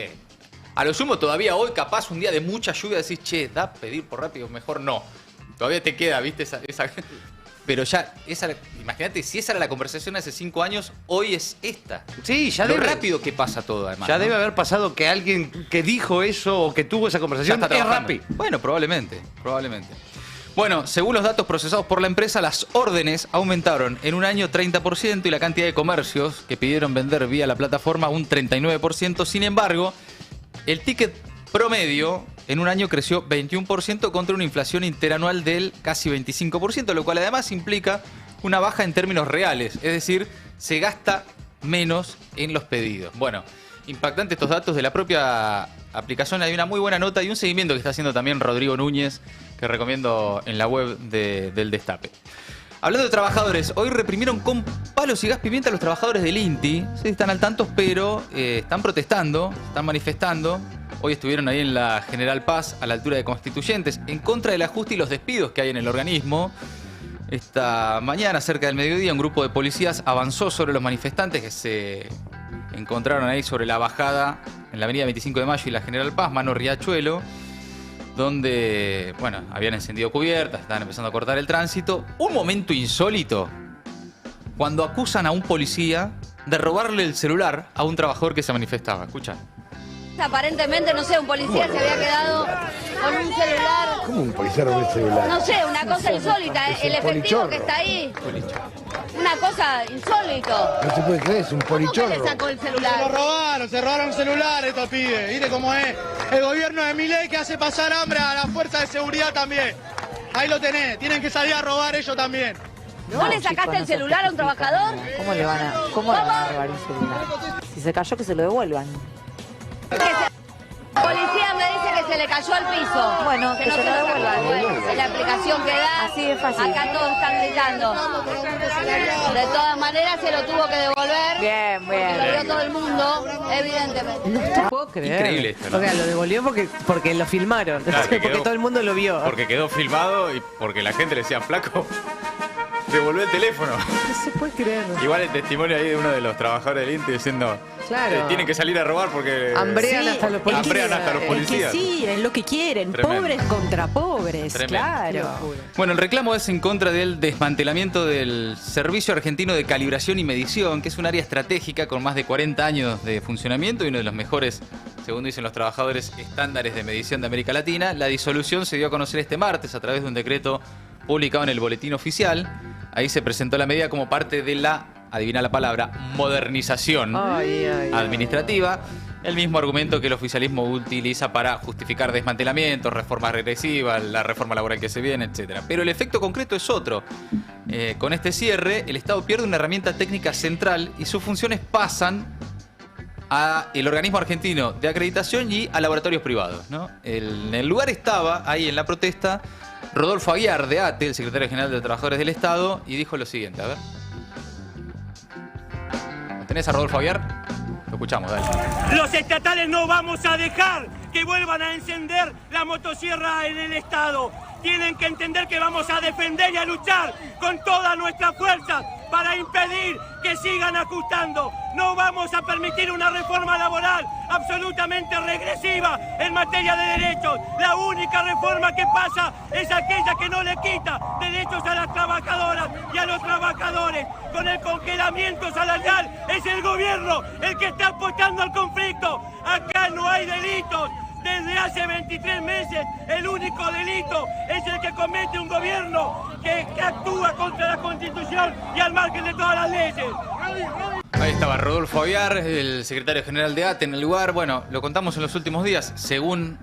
[SPEAKER 2] A lo sumo todavía hoy, capaz un día de mucha lluvia, decís, che, da pedir por Rappi o mejor no. Todavía te queda, ¿viste? Esa pero ya, imagínate, si esa era la conversación hace 5 años, hoy es esta.
[SPEAKER 5] Sí, ya
[SPEAKER 2] Lo
[SPEAKER 5] debe,
[SPEAKER 2] rápido que pasa todo, además.
[SPEAKER 5] ya
[SPEAKER 2] ¿no?
[SPEAKER 5] debe haber pasado que alguien que dijo eso o que tuvo esa
[SPEAKER 2] Ya
[SPEAKER 5] conversación
[SPEAKER 2] está
[SPEAKER 5] es
[SPEAKER 2] trabajando.
[SPEAKER 5] Rappi.
[SPEAKER 2] Bueno, probablemente. Bueno, según los datos procesados por la empresa, las órdenes aumentaron en un año 30% y la cantidad de comercios que pidieron vender vía la plataforma un 39%. Sin embargo, el ticket promedio en un año creció 21% contra una inflación interanual del casi 25%, lo cual además implica una baja en términos reales, es decir, se gasta menos en los pedidos. Bueno, impactantes estos datos de la propia aplicación. Hay una muy buena nota y un seguimiento que está haciendo también Rodrigo Núñez, que recomiendo en la web del Destape. Hablando de trabajadores, hoy reprimieron con palos y gas pimienta a los trabajadores del INTI. No sé si están al tanto, pero están protestando, están manifestando. Hoy estuvieron ahí en la General Paz, a la altura de Constituyentes, en contra del ajuste y los despidos que hay en el organismo. Esta mañana, cerca del mediodía, un grupo de policías avanzó sobre los manifestantes que se encontraron ahí sobre la bajada en la avenida 25 de Mayo y la General Paz, mano Riachuelo, donde, bueno, habían encendido cubiertas, estaban empezando a cortar el tránsito. Un momento insólito, cuando acusan a un policía de robarle el celular a un trabajador que se manifestaba. Escucha.
[SPEAKER 6] Aparentemente, no sé, un policía se había quedado con un celular.
[SPEAKER 7] ¿Cómo un policía roba el celular?
[SPEAKER 6] No sé, una cosa insólita. El efectivo que está ahí. Una cosa insólito.
[SPEAKER 7] No se puede creer, es un
[SPEAKER 6] ¿Cómo que
[SPEAKER 7] polichorro.
[SPEAKER 6] le sacó el celular?
[SPEAKER 8] Se robaron un celular estos pibes. ¿Viste cómo es? El gobierno de Milei que hace pasar hambre a la fuerza de seguridad también. Ahí lo tenés, tienen que salir a robar ellos también.
[SPEAKER 6] ¿Vos le sacaste el celular a un trabajador?
[SPEAKER 9] ¿Cómo le van a robar un celular? Si se cayó, que se lo devuelvan.
[SPEAKER 6] El policía me dice que se le cayó al piso.
[SPEAKER 9] Bueno,
[SPEAKER 6] que
[SPEAKER 9] que
[SPEAKER 6] no
[SPEAKER 9] se
[SPEAKER 6] se
[SPEAKER 9] lo
[SPEAKER 6] lo
[SPEAKER 9] devuelvan.
[SPEAKER 6] sacó. Bueno, es la explicación que da.
[SPEAKER 9] Así de fácil.
[SPEAKER 6] Acá todos están gritando. De todas maneras se lo tuvo que devolver.
[SPEAKER 9] Bien,
[SPEAKER 6] Porque lo
[SPEAKER 9] bien.
[SPEAKER 6] vio todo el mundo, evidentemente.
[SPEAKER 3] No te puedo creer.
[SPEAKER 2] Increíble esto, ¿no?
[SPEAKER 3] O sea, lo devolvió porque lo filmaron.
[SPEAKER 2] Claro, que
[SPEAKER 3] porque
[SPEAKER 2] quedó-
[SPEAKER 3] todo el mundo lo vio.
[SPEAKER 2] Porque quedó filmado y porque la gente le decía, flaco, devolvió el teléfono.
[SPEAKER 3] No se puede creer.
[SPEAKER 2] Igual el testimonio ahí de uno de los trabajadores del INTI diciendo,
[SPEAKER 3] Claro.
[SPEAKER 2] tienen que salir a robar porque...
[SPEAKER 3] Hambrean hasta los policías.
[SPEAKER 2] Hambrean hasta los
[SPEAKER 3] Es que
[SPEAKER 2] policías.
[SPEAKER 10] Sí, es lo que quieren.
[SPEAKER 2] Tremendo.
[SPEAKER 10] Pobres contra pobres,
[SPEAKER 2] Tremendo.
[SPEAKER 10] claro.
[SPEAKER 2] Bueno, el reclamo es en contra del desmantelamiento del Servicio Argentino de Calibración y Medición, que es un área estratégica con más de 40 años de funcionamiento y uno de los mejores, según dicen los trabajadores, estándares de medición de América Latina. La disolución se dio a conocer este martes a través de un decreto publicado en el Boletín Oficial. Ahí se presentó la medida como parte de la, adivina la palabra, modernización administrativa. El mismo argumento que el oficialismo utiliza para justificar desmantelamientos, reformas regresivas, la reforma laboral que se viene, etc. Pero el efecto concreto es otro. Con este cierre, el Estado pierde una herramienta técnica central y sus funciones pasan al organismo argentino de acreditación y a laboratorios privados, ¿no? En el lugar estaba, ahí en la protesta, Rodolfo Aguiar de ATE, el secretario general de Trabajadores del Estado, y dijo lo siguiente, a ver. ¿Lo tenés a Rodolfo Aguiar? Lo escuchamos, dale.
[SPEAKER 8] Los estatales no vamos a dejar que vuelvan a encender la motosierra en el Estado. Tienen que entender que vamos a defender y a luchar con toda nuestra fuerza para impedir que sigan ajustando. No vamos a permitir una reforma laboral absolutamente regresiva en materia de derechos. La única reforma que pasa es aquella que no le quita derechos a las trabajadoras y a los trabajadores. Con el congelamiento salarial es el gobierno el que está apostando al conflicto. Acá no hay delitos. Desde hace 23 meses el único delito es el que comete un gobierno que actúa contra la Constitución y al margen de todas las leyes.
[SPEAKER 2] Ahí estaba Rodolfo Aguiar, el secretario general de ATE en el lugar. Bueno, lo contamos en los últimos días. Según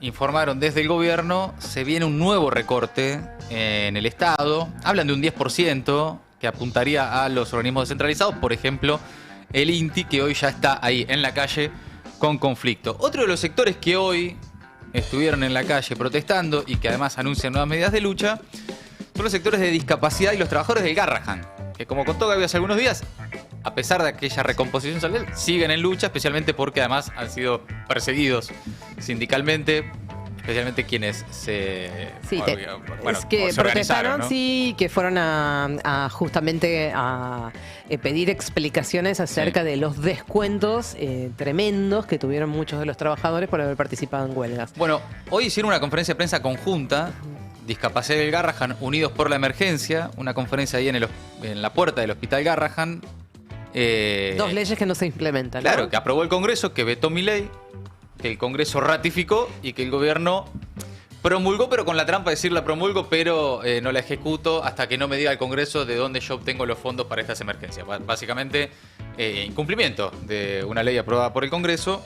[SPEAKER 2] informaron desde el gobierno, se viene un nuevo recorte en el Estado. Hablan de un 10% que apuntaría a los organismos descentralizados. Por ejemplo, el INTI, que hoy ya está ahí en la calle con conflicto. Otro de los sectores que hoy estuvieron en la calle protestando y que además anuncian nuevas medidas de lucha son los sectores de discapacidad y los trabajadores del Garrahan, que como contó Gaby hace algunos días, a pesar de aquella recomposición salarial, siguen en lucha, especialmente porque además han sido perseguidos sindicalmente, especialmente quienes se...
[SPEAKER 3] Sí,
[SPEAKER 2] bueno,
[SPEAKER 3] es que
[SPEAKER 2] se organizaron,
[SPEAKER 3] protestaron,
[SPEAKER 2] ¿no?
[SPEAKER 3] sí, que fueron justamente a pedir explicaciones acerca de los descuentos tremendos que tuvieron muchos de los trabajadores por haber participado en huelgas.
[SPEAKER 2] Bueno, hoy hicieron una conferencia de prensa conjunta, Discapacidad del Garrahan, Unidos por la Emergencia, una conferencia ahí en la puerta del Hospital Garrahan.
[SPEAKER 3] Dos leyes que no se implementan, ¿no?
[SPEAKER 2] Claro, que aprobó el Congreso, que vetó Milei, que el Congreso ratificó y que el gobierno promulgó, pero con la trampa de decir la promulgo, pero no la ejecuto hasta que no me diga el Congreso de dónde yo obtengo los fondos para estas emergencias. Básicamente, incumplimiento de una ley aprobada por el Congreso.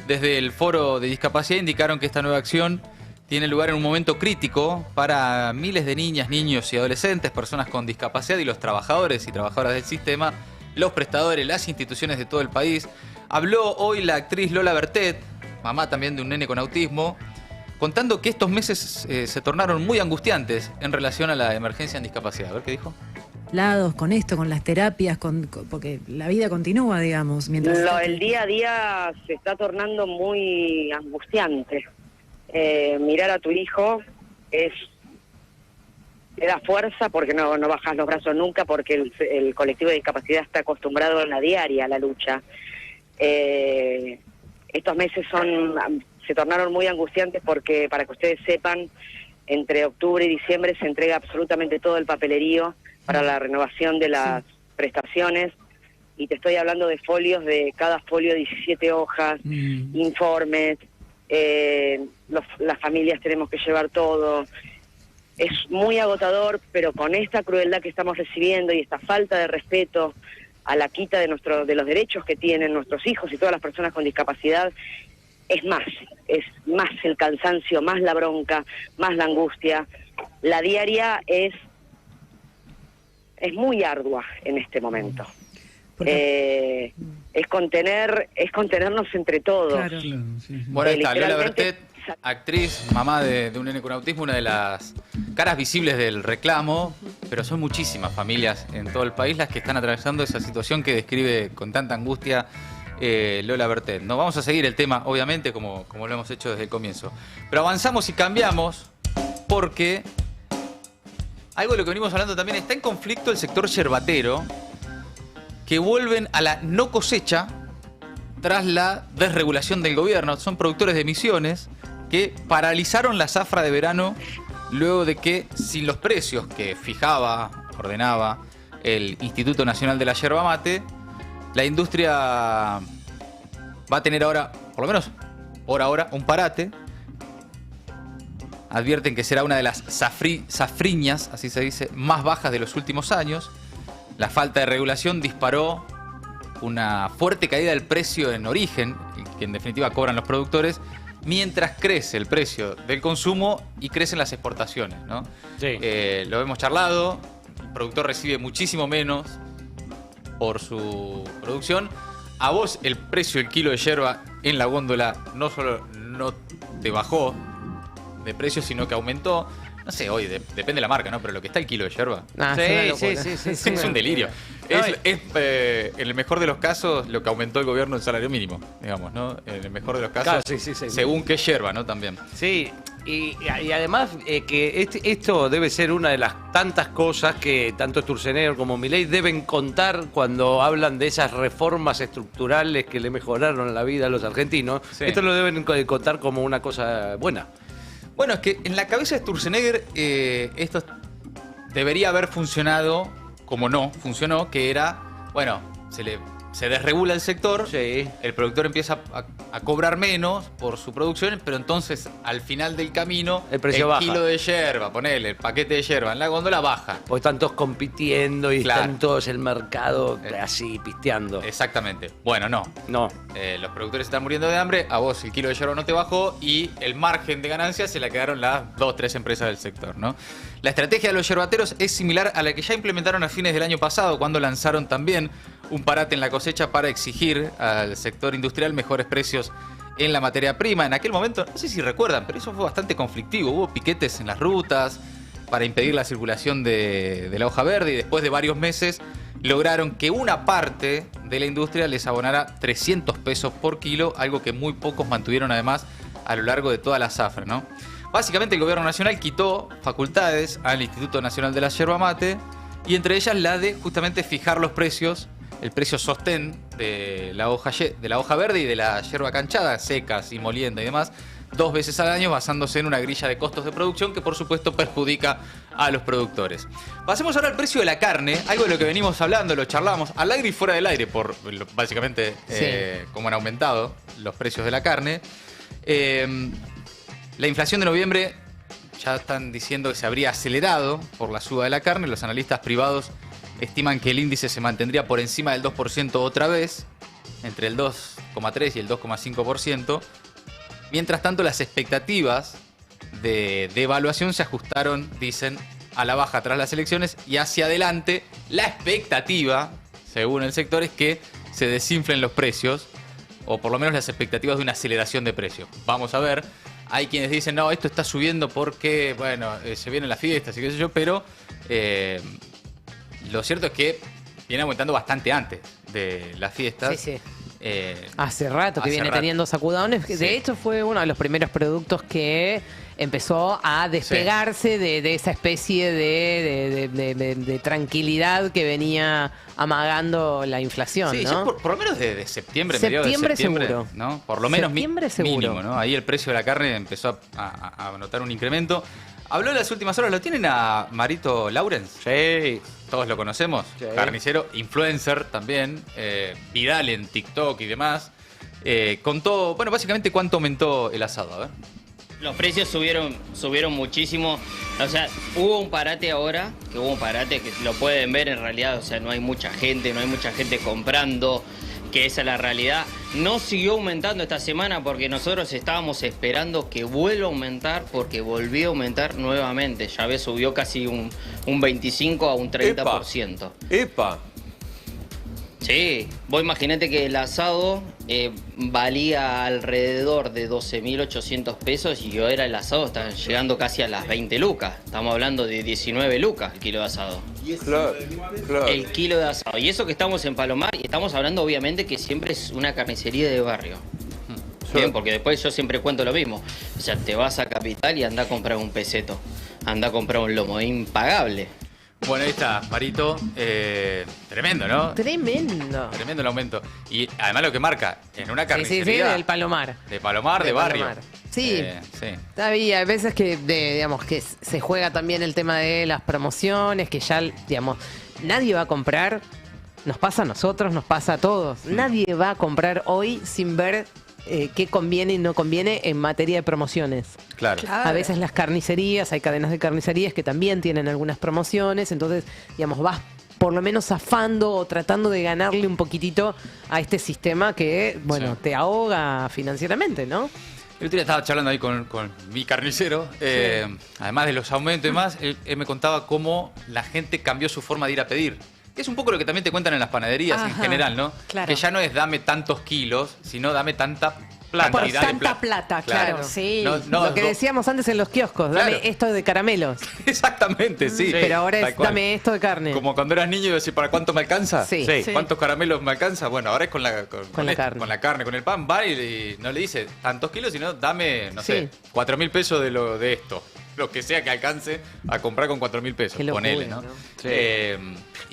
[SPEAKER 2] Desde el Foro de Discapacidad indicaron que esta nueva acción tiene lugar en un momento crítico para miles de niñas, niños y adolescentes, personas con discapacidad y los trabajadores y trabajadoras del sistema, los prestadores, las instituciones de todo el país. Habló hoy la actriz Lola Bertet, mamá también de un nene con autismo, contando que estos meses se tornaron muy angustiantes en relación a la emergencia en discapacidad. A ver qué dijo.
[SPEAKER 10] Con esto, con las terapias, porque la vida continúa, digamos. Mientras
[SPEAKER 11] El día a día se está tornando muy angustiante. Mirar a tu hijo es te da fuerza porque no bajas los brazos nunca, porque el colectivo de discapacidad está acostumbrado en la diaria a la lucha. Estos meses se tornaron muy angustiantes porque, para que ustedes sepan, entre octubre y diciembre se entrega absolutamente todo el papelerío para la renovación de las prestaciones, y te estoy hablando de folios, de cada folio 17 hojas, informes, las familias tenemos que llevar todo. Es muy agotador, pero con esta crueldad que estamos recibiendo y esta falta de respeto a la quita de los derechos que tienen nuestros hijos y todas las personas con discapacidad, es más el cansancio, más la bronca, más la angustia. La diaria es muy ardua en este momento. Es contenernos entre todos.
[SPEAKER 10] Claro.
[SPEAKER 2] Bueno, está Lola Bertet, actriz, mamá de un nene con autismo, una de las caras visibles del reclamo, pero son muchísimas familias en todo el país las que están atravesando esa situación que describe con tanta angustia Lola Bertet. No vamos a seguir el tema, obviamente, como lo hemos hecho desde el comienzo, pero avanzamos y cambiamos porque algo de lo que venimos hablando también, está en conflicto el sector yerbatero, que vuelven a la no cosecha tras la desregulación del gobierno. Son productores de Misiones que paralizaron la zafra de verano luego de que, sin los precios que ordenaba el Instituto Nacional de la Yerba Mate, la industria va a tener ahora, por lo menos por ahora, un parate. Advierten que será una de las zafriñas, así se dice, más bajas de los últimos años. La falta de regulación disparó una fuerte caída del precio en origen, que en definitiva cobran los productores, mientras crece el precio del consumo y crecen las exportaciones, ¿no?
[SPEAKER 5] Sí.
[SPEAKER 2] Lo hemos charlado, el productor recibe muchísimo menos por su producción. A vos el precio del kilo de yerba en la góndola no solo no te bajó de precio, sino que aumentó. No sé, hoy depende de la marca, ¿no? Pero lo que está el kilo de yerba.
[SPEAKER 5] Sí.
[SPEAKER 2] Es un delirio. Es en el mejor de los casos lo que aumentó el gobierno del salario mínimo, digamos, ¿no? En el mejor de los casos,
[SPEAKER 5] claro,
[SPEAKER 2] según qué yerba, ¿no? También.
[SPEAKER 5] Sí, y además que esto debe ser una de las tantas cosas que tanto Sturzenegger como Milei deben contar cuando hablan de esas reformas estructurales que le mejoraron la vida a los argentinos. Sí. Esto lo deben contar como una cosa buena.
[SPEAKER 2] Bueno, es que en la cabeza de Sturzenegger esto debería haber funcionado como no funcionó, que era, bueno, se desregula el sector, el productor empieza a cobrar menos por su producción, pero entonces al final del camino
[SPEAKER 5] el precio baja.
[SPEAKER 2] Kilo de yerba, ponele, el paquete de yerba en la góndola baja.
[SPEAKER 5] Porque están todos compitiendo y están todos el mercado así pisteando.
[SPEAKER 2] Exactamente. Bueno, no. Los productores están muriendo de hambre, a vos el kilo de yerba no te bajó y el margen de ganancia se la quedaron las 2 o 3 empresas del sector, ¿no? La estrategia de los yerbateros es similar a la que ya implementaron a fines del año pasado, cuando lanzaron también un parate en la cosecha para exigir al sector industrial mejores precios en la materia prima. En aquel momento, no sé si recuerdan, pero eso fue bastante conflictivo. Hubo piquetes en las rutas para impedir la circulación de la hoja verde y después de varios meses lograron que una parte de la industria les abonara 300 pesos por kilo, algo que muy pocos mantuvieron además a lo largo de toda la zafra, ¿no? Básicamente el gobierno nacional quitó facultades al Instituto Nacional de la Yerba Mate y entre ellas la de justamente fijar los precios, el precio sostén de la hoja verde y de la yerba canchada, secas y molienda y demás, 2 veces al año basándose en una grilla de costos de producción que por supuesto perjudica a los productores. Pasemos ahora al precio de la carne, algo de lo que venimos hablando, lo charlamos al aire y fuera del aire, por básicamente cómo han aumentado los precios de la carne. La inflación de noviembre ya están diciendo que se habría acelerado por la suba de la carne. Los analistas privados estiman que el índice se mantendría por encima del 2% otra vez, entre el 2,3 y el 2,5%. Mientras tanto, las expectativas de devaluación se ajustaron, dicen, a la baja tras las elecciones y hacia adelante la expectativa, según el sector, es que se desinflen los precios, o por lo menos las expectativas de una aceleración de precios. Vamos a ver. Hay quienes dicen, no, esto está subiendo porque, bueno, se vienen las fiestas y qué sé yo, pero lo cierto es que viene aumentando bastante antes de las fiestas.
[SPEAKER 3] Sí. Hace rato que viene teniendo sacudones. De hecho, fue uno de los primeros productos que empezó a despegarse de esa especie de tranquilidad que venía amagando la inflación,
[SPEAKER 2] Sí,
[SPEAKER 3] ¿no?
[SPEAKER 2] ya por lo menos de septiembre, mediados de septiembre,
[SPEAKER 3] seguro.
[SPEAKER 2] ¿no? Por lo menos
[SPEAKER 3] Septiembre seguro.
[SPEAKER 2] mínimo, ¿no? Ahí el precio de la carne empezó a notar un incremento. Habló en las últimas horas, ¿lo tienen a Marito Laurens?
[SPEAKER 5] Sí.
[SPEAKER 2] Todos lo conocemos,
[SPEAKER 5] Sí.
[SPEAKER 2] Carnicero, influencer también, viral en TikTok y demás. Contó, bueno, básicamente cuánto aumentó el asado, a ver.
[SPEAKER 12] Los precios subieron muchísimo. O sea, hubo un parate ahora, que lo pueden ver en realidad. O sea, no hay mucha gente comprando, que esa es la realidad. No siguió aumentando esta semana porque nosotros estábamos esperando que vuelva a aumentar, porque volvió a aumentar nuevamente. Ya ves, subió casi un 25 a un 30%.
[SPEAKER 5] ¡Epa!
[SPEAKER 12] Sí, vos imaginate que el asado valía alrededor de 12.800 pesos y ahora el asado está llegando casi a las 20 lucas. Estamos hablando de 19 lucas el kilo de asado.
[SPEAKER 5] Claro, claro.
[SPEAKER 12] El kilo de asado. Y eso que estamos en Palomar, y estamos hablando obviamente que siempre es una carnicería de barrio. Bien, porque después yo siempre cuento lo mismo. O sea, te vas a Capital y anda a comprar un peseto, anda a comprar un lomo, es impagable.
[SPEAKER 2] Bueno, ahí está, Marito. Tremendo, ¿no?
[SPEAKER 3] Tremendo.
[SPEAKER 2] Tremendo el aumento. Y además lo que marca, en una carnicería...
[SPEAKER 3] Sí, del Palomar.
[SPEAKER 2] De Palomar, de barrio.
[SPEAKER 3] Palomar. Sí.
[SPEAKER 2] Sí.
[SPEAKER 3] Todavía hay veces que, digamos, que se juega también el tema de las promociones, que ya, digamos, nadie va a comprar, nos pasa a nosotros, nos pasa a todos. Nadie va a comprar hoy sin ver qué conviene y no conviene en materia de promociones.
[SPEAKER 2] Claro.
[SPEAKER 3] A veces las carnicerías, hay cadenas de carnicerías que también tienen algunas promociones, entonces, digamos, vas por lo menos zafando o tratando de ganarle un poquitito a este sistema que, bueno, te ahoga financieramente, ¿no?
[SPEAKER 2] El otro día estaba charlando ahí con mi carnicero, además de los aumentos y demás, él me contaba cómo la gente cambió su forma de ir a pedir. Es un poco lo que también te cuentan en las panaderías en general, ¿no?
[SPEAKER 13] Claro.
[SPEAKER 2] Que ya no es dame tantos kilos, sino dame tanta
[SPEAKER 13] Por
[SPEAKER 2] cantidad de
[SPEAKER 13] tanta plata, claro. Sí.
[SPEAKER 3] Lo que decíamos antes en los kioscos,
[SPEAKER 2] Claro.
[SPEAKER 3] dame esto de caramelos.
[SPEAKER 2] Exactamente, sí.
[SPEAKER 3] Pero ahora
[SPEAKER 2] Tal
[SPEAKER 3] es
[SPEAKER 2] cual.
[SPEAKER 3] dame esto de carne.
[SPEAKER 2] Como cuando eras niño y decís, ¿para cuánto me alcanza?
[SPEAKER 3] Sí.
[SPEAKER 5] Sí.
[SPEAKER 2] ¿Cuántos caramelos me alcanza? Bueno, ahora es con la
[SPEAKER 3] carne.
[SPEAKER 2] Con la carne, con el pan. Va y no le dice tantos kilos, sino dame, no sé, 4.000 pesos de esto. Lo que sea que alcance a comprar con 4.000 pesos.
[SPEAKER 3] Qué locura,
[SPEAKER 2] Ponele, ¿no?
[SPEAKER 3] ¿no?
[SPEAKER 5] Sí.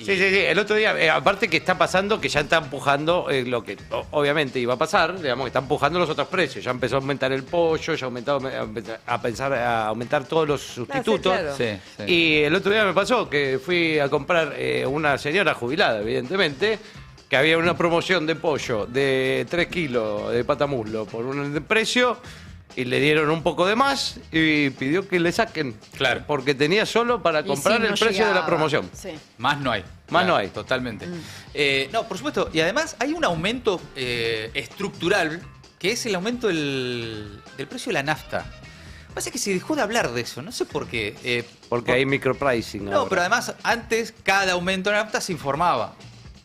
[SPEAKER 5] Sí. El otro día, aparte que está pasando, que ya está empujando lo que obviamente iba a pasar, digamos, que está empujando los otros precios. Ya empezó a aumentar el pollo, ya a aumentar todos los sustitutos.
[SPEAKER 3] claro.
[SPEAKER 2] Sí.
[SPEAKER 5] Y el otro día me pasó que fui a comprar una señora jubilada, evidentemente, que había una promoción de pollo de 3 kilos de patamuslo por un precio. Y le dieron un poco de más y pidió que le saquen.
[SPEAKER 2] Claro.
[SPEAKER 5] Porque tenía solo para comprar el precio de la promoción.
[SPEAKER 13] Sí.
[SPEAKER 2] Más no hay.
[SPEAKER 5] Más no hay.
[SPEAKER 2] Totalmente. No, por supuesto. Y además hay un aumento estructural que es el aumento del precio de la nafta. Pasa que se dejó de hablar de eso. No sé por qué.
[SPEAKER 5] Porque hay micropricing.
[SPEAKER 2] No,
[SPEAKER 5] ahora.
[SPEAKER 2] pero además antes cada aumento de la nafta se informaba.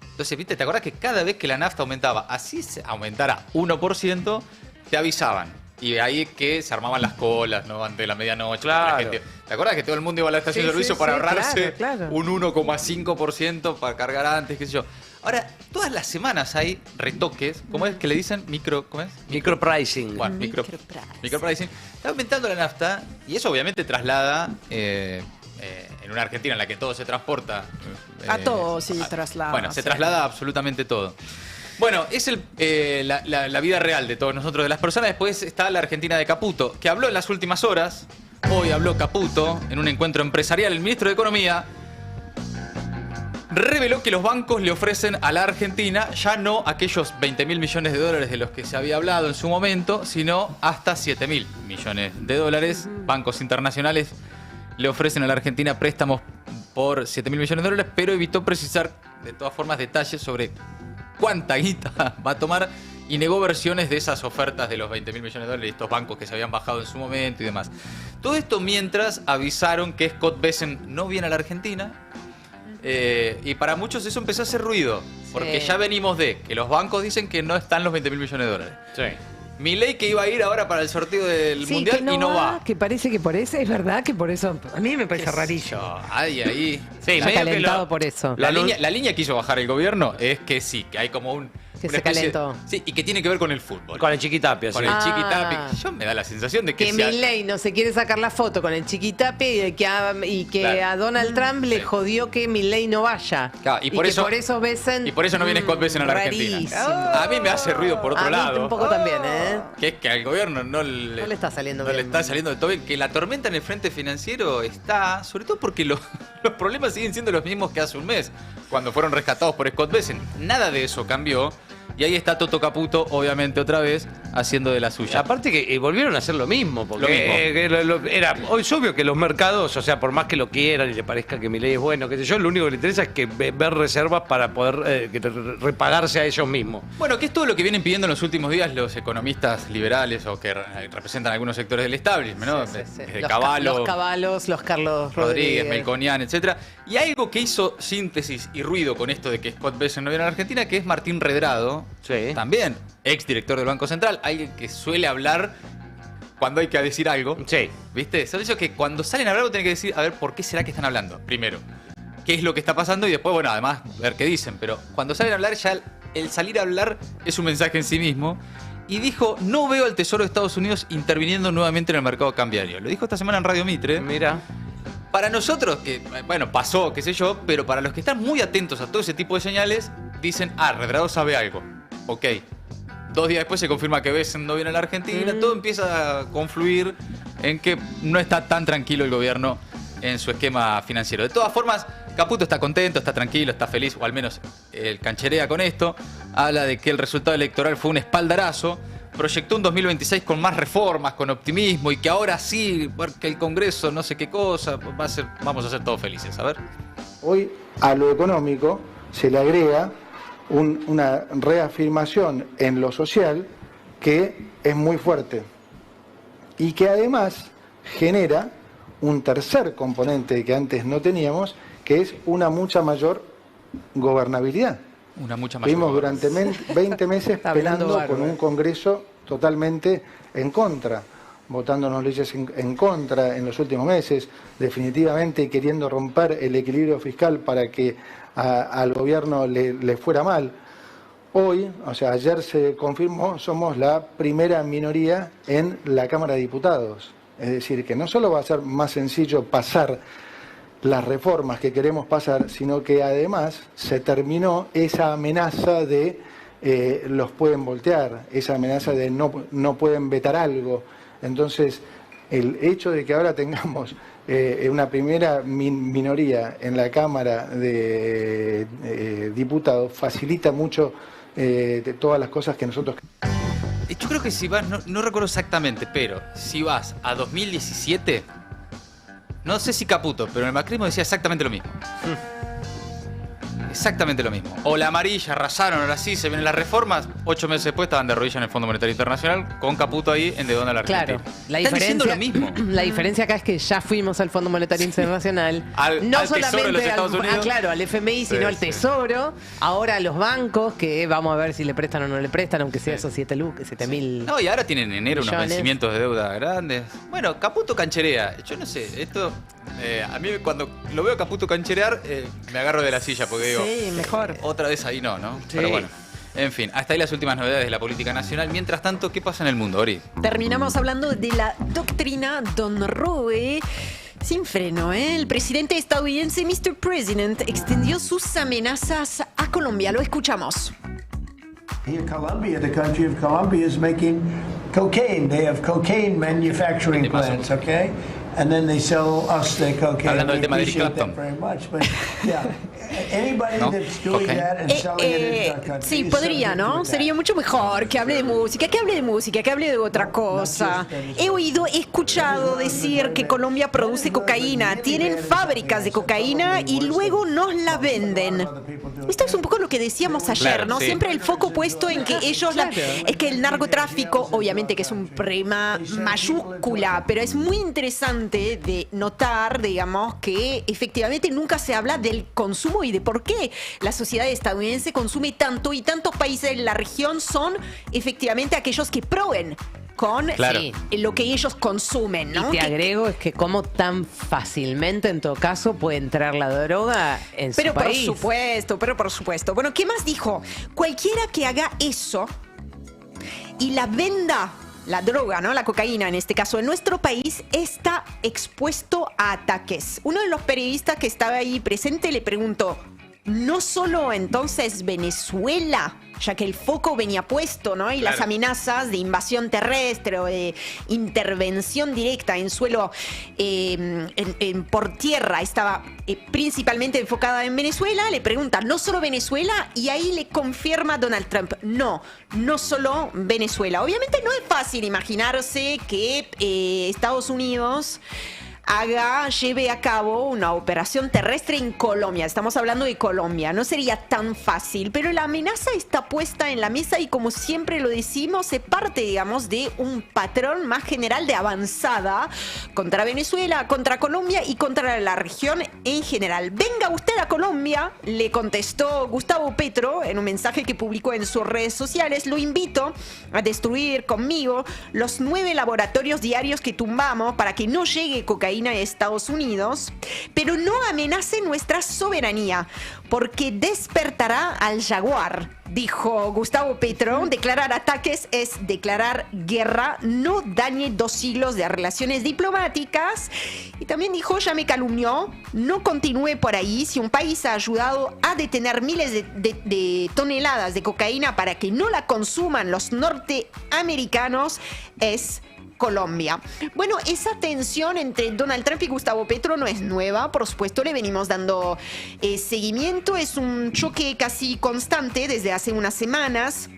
[SPEAKER 2] Entonces, ¿viste? ¿Te acordás que cada vez que la nafta aumentaba, así se aumentara 1%, te avisaban? Y ahí es que se armaban las colas, ¿no? Antes de la medianoche.
[SPEAKER 5] Claro.
[SPEAKER 2] La gente... ¿Te acuerdas que todo el mundo iba a la estación de servicio para ahorrarse
[SPEAKER 3] claro.
[SPEAKER 2] un 1,5% para cargar antes, qué sé yo? Ahora, todas las semanas hay retoques. ¿Cómo es que le dicen? ¿Cómo es?
[SPEAKER 5] Micropricing.
[SPEAKER 2] Bueno, micropricing. Está aumentando la nafta y eso obviamente traslada en una Argentina en la que todo se transporta.
[SPEAKER 13] A todo sí traslada.
[SPEAKER 2] Bueno, se
[SPEAKER 13] sí.
[SPEAKER 2] traslada absolutamente todo. Bueno, es la vida real de todos nosotros, de las personas. Después está la Argentina de Caputo, que habló en las últimas horas. Hoy habló Caputo en un encuentro empresarial. El ministro de Economía reveló que los bancos le ofrecen a la Argentina ya no aquellos 20.000 millones de dólares de los que se había hablado en su momento, sino hasta 7.000 millones de dólares. Bancos internacionales le ofrecen a la Argentina préstamos por 7.000 millones de dólares, pero evitó precisar de todas formas detalles sobre cuánta guita va a tomar y negó versiones de esas ofertas de los 20.000 millones de dólares de estos bancos que se habían bajado en su momento y demás. Todo esto mientras avisaron que Scott Bessent no viene a la Argentina y para muchos eso empezó a hacer ruido porque ya venimos de que los bancos dicen que no están los 20.000 millones de dólares.
[SPEAKER 5] Sí.
[SPEAKER 2] Milei que iba a ir ahora para el sorteo del Mundial
[SPEAKER 3] que
[SPEAKER 2] y no va.
[SPEAKER 3] Que parece que por eso, es verdad que por eso, a mí me parece rarillo.
[SPEAKER 2] Ahí.
[SPEAKER 3] Sí, está calentado por eso.
[SPEAKER 2] La línea que hizo bajar el gobierno es que sí, que hay como un
[SPEAKER 3] Que
[SPEAKER 2] una
[SPEAKER 3] se calentó.
[SPEAKER 2] Sí, y que tiene que ver con el fútbol.
[SPEAKER 5] Con el Chiquitapia,
[SPEAKER 2] Con
[SPEAKER 5] sí.
[SPEAKER 2] el Chiquitapia. Yo me da la sensación de que...
[SPEAKER 3] Que Milei no se quiere sacar la foto con el Chiquitapia y que
[SPEAKER 2] Claro.
[SPEAKER 3] a Donald Trump le jodió que Milei no vaya.
[SPEAKER 2] Claro, y por eso
[SPEAKER 3] Besen.
[SPEAKER 2] Y por eso no viene Scott Besen a la Argentina.
[SPEAKER 3] Rarísimo.
[SPEAKER 2] A mí me hace ruido por otro
[SPEAKER 3] A mí
[SPEAKER 2] lado.
[SPEAKER 3] un poco también, ¿eh?
[SPEAKER 2] Que es que al gobierno no le
[SPEAKER 3] está saliendo
[SPEAKER 2] no
[SPEAKER 3] bien.
[SPEAKER 2] le está saliendo de todo bien. Que la tormenta en el frente financiero está, sobre todo porque los problemas siguen siendo los mismos que hace un mes, cuando fueron rescatados por Scott Besen. Nada de eso cambió. Y ahí está Toto Caputo, obviamente, otra vez, haciendo de la suya.
[SPEAKER 5] Aparte que volvieron a hacer lo mismo, porque era hoy es obvio que los mercados, o sea, por más que lo quieran y le parezca que Milei es bueno, qué sé yo, lo único que le interesa es que ver reservas para poder repagarse a ellos mismos.
[SPEAKER 2] Bueno, que es todo lo que vienen pidiendo en los últimos días los economistas liberales o que representan algunos sectores del establishment, ¿no? Desde Cavallo,
[SPEAKER 3] Los Caballos, los Carlos
[SPEAKER 2] Rodríguez, Melconian, etcétera. Y algo que hizo síntesis y ruido con esto de que Scott Besen no viene a la Argentina, que es Martín Redrado, también ex director del Banco Central, alguien que suele hablar cuando hay que decir algo.
[SPEAKER 5] Sí.
[SPEAKER 2] ¿Viste? Son eso que cuando salen a hablar, vos tenés que decir, a ver, ¿por qué será que están hablando? Primero, ¿qué es lo que está pasando? Y después, bueno, además, ver qué dicen. Pero cuando salen a hablar, ya el salir a hablar es un mensaje en sí mismo. Y dijo, no veo al Tesoro de Estados Unidos interviniendo nuevamente en el mercado cambiario. Lo dijo esta semana en Radio Mitre.
[SPEAKER 5] Mira.
[SPEAKER 2] Para nosotros, que, bueno, pasó, qué sé yo, pero para los que están muy atentos a todo ese tipo de señales, dicen, Redrado sabe algo. Ok. 2 días después se confirma que Besen no viene a la Argentina. Todo empieza a confluir en que no está tan tranquilo el gobierno en su esquema financiero. De todas formas, Caputo está contento, está tranquilo, está feliz, o al menos él cancherea con esto. Habla de que el resultado electoral fue un espaldarazo. Proyectó un 2026 con más reformas, con optimismo, y que ahora sí, porque el Congreso no sé qué cosa, vamos a ser todos felices. A ver.
[SPEAKER 14] Hoy a lo económico se le agrega una reafirmación en lo social que es muy fuerte y que además genera un tercer componente que antes no teníamos, que es una mucha mayor gobernabilidad.
[SPEAKER 2] Una mucha mayor.
[SPEAKER 14] Vimos durante 20 meses penando con un Congreso totalmente en contra, votándonos leyes en contra en los últimos meses, definitivamente queriendo romper el equilibrio fiscal para que al gobierno le fuera mal. Hoy, o sea, ayer se confirmó, somos la primera minoría en la Cámara de Diputados. Es decir, que no solo va a ser más sencillo pasar las reformas que queremos pasar, sino que además se terminó esa amenaza de los pueden voltear, esa amenaza de no pueden vetar algo. Entonces, el hecho de que ahora tengamos una primera minoría en la Cámara de Diputados facilita mucho de todas las cosas que nosotros...
[SPEAKER 2] Yo creo que si vas, no recuerdo exactamente, pero si vas a 2017... No sé si Caputo, pero en el macrismo decía exactamente lo mismo. Exactamente lo mismo. O la amarilla, arrasaron, ahora sí, se vienen las reformas. 8 meses después estaban de rodillas en el Fondo Monetario Internacional, con Caputo ahí en de dónde a la Argentina.
[SPEAKER 3] Claro, la
[SPEAKER 2] Están diciendo
[SPEAKER 3] diferencia,
[SPEAKER 2] lo mismo.
[SPEAKER 3] La diferencia acá es que ya fuimos al Fondo Monetario Internacional.
[SPEAKER 2] al Tesoro de los Estados Unidos.
[SPEAKER 3] Claro, al FMI, sino al Tesoro. Ahora a los bancos, que vamos a ver si le prestan o no le prestan, aunque sea esos 7.000.
[SPEAKER 2] No, y ahora tienen en enero unos
[SPEAKER 3] millones.
[SPEAKER 2] vencimientos de deuda grandes. Bueno, Caputo cancherea. Yo no sé, esto... a mí cuando lo veo a Caputo cancherear, me agarro de la silla porque digo...
[SPEAKER 13] Sí, mejor.
[SPEAKER 2] Otra vez ahí no.
[SPEAKER 13] Sí.
[SPEAKER 2] Pero bueno. En fin, hasta ahí las últimas novedades de la política nacional. Mientras tanto, ¿qué pasa en el mundo, Ori?
[SPEAKER 13] Terminamos hablando de la doctrina Don Roe. Sin freno, ¿eh? El presidente estadounidense, Mr. President, extendió sus amenazas a Colombia. Lo escuchamos.
[SPEAKER 15] Here, Colombia, the country of Colombia, is making cocaine. They have cocaine manufacturing plants, okay? And then they sell us the cocaine.
[SPEAKER 2] Hablando del
[SPEAKER 15] We
[SPEAKER 2] tema de Eric
[SPEAKER 15] appreciate
[SPEAKER 2] Clapton.
[SPEAKER 15] that very much, but yeah, anybody that's doing that and selling it into our country.
[SPEAKER 13] Sí,
[SPEAKER 15] is
[SPEAKER 13] podría,
[SPEAKER 15] subject to
[SPEAKER 13] ¿no?
[SPEAKER 15] that.
[SPEAKER 13] Sería mucho mejor que hable de música, que hable de otra cosa. He escuchado decir que Colombia produce cocaína, tienen fábricas de cocaína y luego nos la venden. Esto es un poco lo que decíamos ayer,
[SPEAKER 16] Claro,
[SPEAKER 13] ¿no?
[SPEAKER 16] sí.
[SPEAKER 13] Siempre el foco puesto en que ellos... es que el narcotráfico, obviamente que es un problema mayúscula, pero es muy interesante de notar, digamos, que efectivamente nunca se habla del consumo y de por qué la sociedad estadounidense consume tanto y tantos países en la región son efectivamente aquellos que proveen con
[SPEAKER 2] Claro.
[SPEAKER 13] lo que ellos consumen, ¿no?
[SPEAKER 3] Y te agrego es que cómo tan fácilmente, en todo caso, puede entrar la droga en su país.
[SPEAKER 13] Pero por supuesto. Bueno, ¿qué más dijo? Cualquiera que haga eso y la venda, la droga, ¿no? La cocaína, en este caso, en nuestro país, está expuesto a ataques. Uno de los periodistas que estaba ahí presente le preguntó, ¿no solo entonces Venezuela? Ya que el foco venía puesto, ¿no? Y las amenazas de invasión terrestre o de intervención directa en suelo por tierra estaba principalmente enfocada en Venezuela. Le preguntan, ¿no solo Venezuela? Y ahí le confirma Donald Trump, no solo Venezuela. Obviamente no es fácil imaginarse que Estados Unidos lleve a cabo una operación terrestre en Colombia. Estamos hablando de Colombia. No sería tan fácil, pero la amenaza está puesta en la mesa y, como siempre lo decimos, es parte, digamos, de un patrón más general de avanzada contra Venezuela, contra Colombia y contra la región en general. Venga usted a Colombia, le contestó Gustavo Petro en un mensaje que publicó en sus redes sociales. Lo invito a destruir conmigo los 9 laboratorios diarios que tumbamos para que no llegue cocaína a Estados Unidos, pero no amenace nuestra soberanía, porque despertará al jaguar, dijo Gustavo Petro. Declarar ataques es declarar guerra, no dañe 2 siglos de relaciones diplomáticas. Y también dijo, ya me calumnió, no continúe por ahí. Si un país ha ayudado a detener miles de toneladas de cocaína para que no la consuman los norteamericanos, es Colombia. Bueno, esa tensión entre Donald Trump y Gustavo Petro no es nueva, por supuesto, le venimos dando seguimiento. Es un choque casi constante desde hace unas semanas.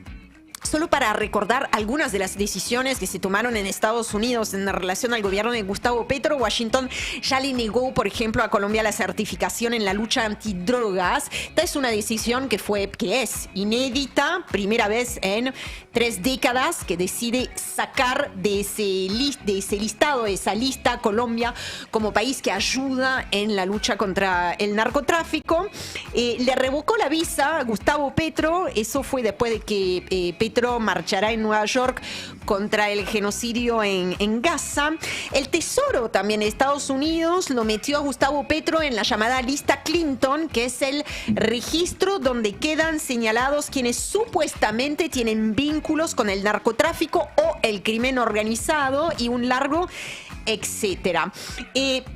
[SPEAKER 13] Solo para recordar algunas de las decisiones que se tomaron en Estados Unidos en relación al gobierno de Gustavo Petro, Washington ya le negó, por ejemplo, a Colombia la certificación en la lucha antidrogas. Esta es una decisión que es inédita, primera vez en 3 décadas que decide sacar de ese listado, de esa lista, Colombia como país que ayuda en la lucha contra el narcotráfico. Le revocó la visa a Gustavo Petro. Eso fue después de que Petro marchará en Nueva York contra el genocidio en Gaza. El Tesoro también de Estados Unidos lo metió a Gustavo Petro en la llamada lista Clinton, que es el registro donde quedan señalados quienes supuestamente tienen vínculos con el narcotráfico o el crimen organizado y un largo etcétera.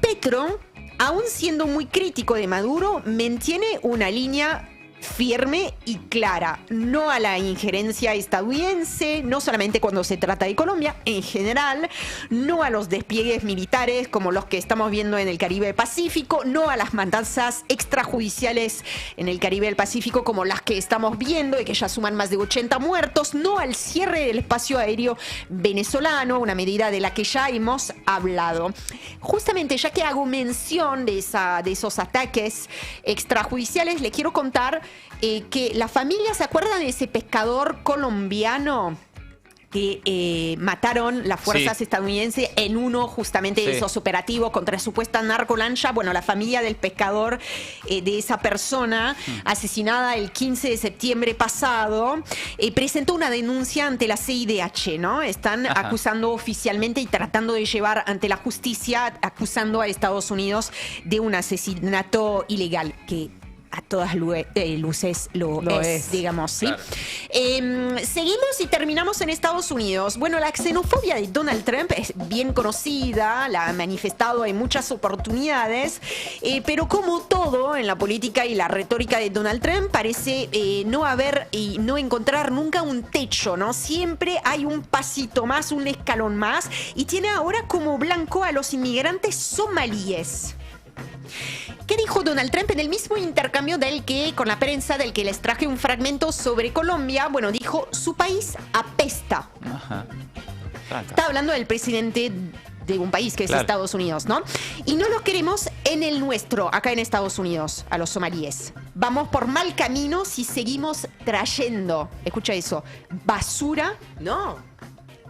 [SPEAKER 13] Petro, aún siendo muy crítico de Maduro, mantiene una línea firme y clara, no a la injerencia estadounidense, no solamente cuando se trata de Colombia, en general, no a los despliegues militares como los que estamos viendo en el Caribe Pacífico, no a las matanzas extrajudiciales en el Caribe del Pacífico como las que estamos viendo y que ya suman más de 80 muertos, no al cierre del espacio aéreo venezolano, una medida de la que ya hemos hablado. Justamente, ya que hago mención de esos ataques extrajudiciales, le quiero contar que la familia, ¿se acuerdan de ese pescador colombiano que mataron las fuerzas estadounidenses en uno justamente de esos operativos contra supuesta narcolancha? Bueno, la familia del pescador, de esa persona asesinada el 15 de septiembre pasado, presentó una denuncia ante la CIDH, ¿no? Están acusando oficialmente y tratando de llevar ante la justicia, acusando a Estados Unidos de un asesinato ilegal, que a todas luces lo es, digamos, ¿sí? Seguimos y terminamos en Estados Unidos. Bueno, la xenofobia de Donald Trump es bien conocida, la ha manifestado en muchas oportunidades, pero como todo en la política y la retórica de Donald Trump, parece no haber y no encontrar nunca un techo, ¿no? Siempre hay un pasito más, un escalón más, y tiene ahora como blanco a los inmigrantes somalíes. ¿Qué dijo Donald Trump en el mismo intercambio con la prensa del que les traje un fragmento sobre Colombia? Bueno, dijo, su país apesta. Está hablando del presidente de un país que es Estados Unidos, ¿no? Y no lo queremos en el nuestro, acá en Estados Unidos, a los somalíes. Vamos por mal camino si seguimos trayendo, escucha eso, basura,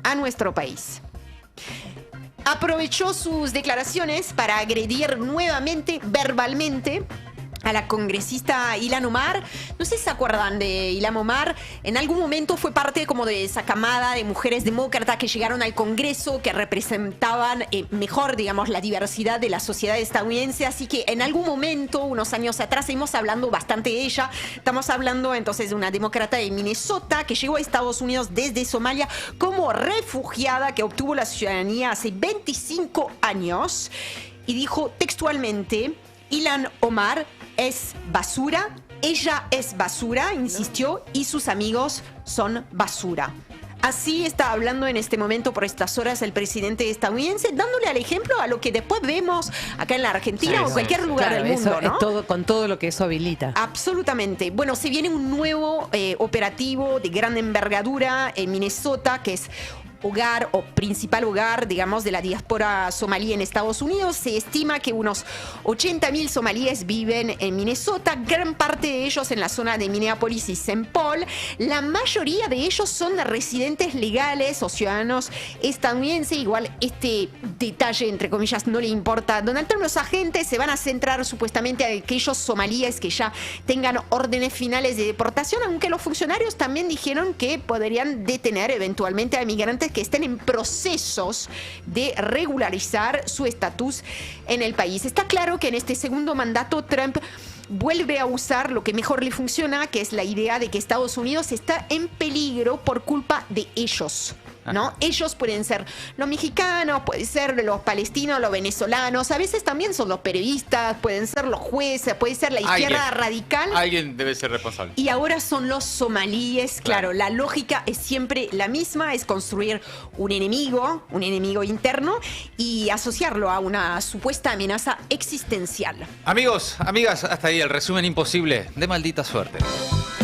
[SPEAKER 13] a nuestro país. Aprovechó sus declaraciones para agredir nuevamente, verbalmente, a la congresista Ilhan Omar. No sé si se acuerdan de Ilhan Omar. En algún momento fue parte como de esa camada de mujeres demócratas que llegaron al Congreso, que representaban mejor, digamos, la diversidad de la sociedad estadounidense. Así que en algún momento, unos años atrás, seguimos hablando bastante de ella. Estamos hablando entonces de una demócrata de Minnesota que llegó a Estados Unidos desde Somalia como refugiada, que obtuvo la ciudadanía hace 25 años. Y dijo textualmente: Ilhan Omar es basura, ella es basura, insistió, y sus amigos son basura. Así está hablando en este momento, por estas horas, el presidente estadounidense, dándole al ejemplo a lo que después vemos acá en la Argentina o en cualquier lugar del mundo,
[SPEAKER 3] eso
[SPEAKER 13] ¿no?
[SPEAKER 3] es todo, con todo lo que eso habilita.
[SPEAKER 13] Absolutamente. Bueno, se viene un nuevo operativo de gran envergadura en Minnesota, que es hogar o principal hogar, digamos, de la diáspora somalí en Estados Unidos. Se estima que unos 80.000 somalíes viven en Minnesota, gran parte de ellos en la zona de Minneapolis y St. Paul. La mayoría de ellos son residentes legales o ciudadanos estadounidenses. Igual este detalle, entre comillas, no le importa a Donald Trump. Los agentes se van a centrar supuestamente a aquellos somalíes que ya tengan órdenes finales de deportación, aunque los funcionarios también dijeron que podrían detener eventualmente a migrantes que estén en procesos de regularizar su estatus en el país. Está claro que en este segundo mandato Trump vuelve a usar lo que mejor le funciona, que es la idea de que Estados Unidos está en peligro por culpa de ellos, ¿no? Ellos pueden ser los mexicanos, pueden ser los palestinos, los venezolanos, a veces también son los periodistas, pueden ser los jueces, puede ser la izquierda radical.
[SPEAKER 2] Alguien debe ser responsable.
[SPEAKER 13] Y ahora son los somalíes. Claro, la lógica es siempre la misma, es construir un enemigo interno y asociarlo a una supuesta amenaza existencial.
[SPEAKER 2] Amigos, amigas, hasta ahí el resumen imposible de Maldita Suerte.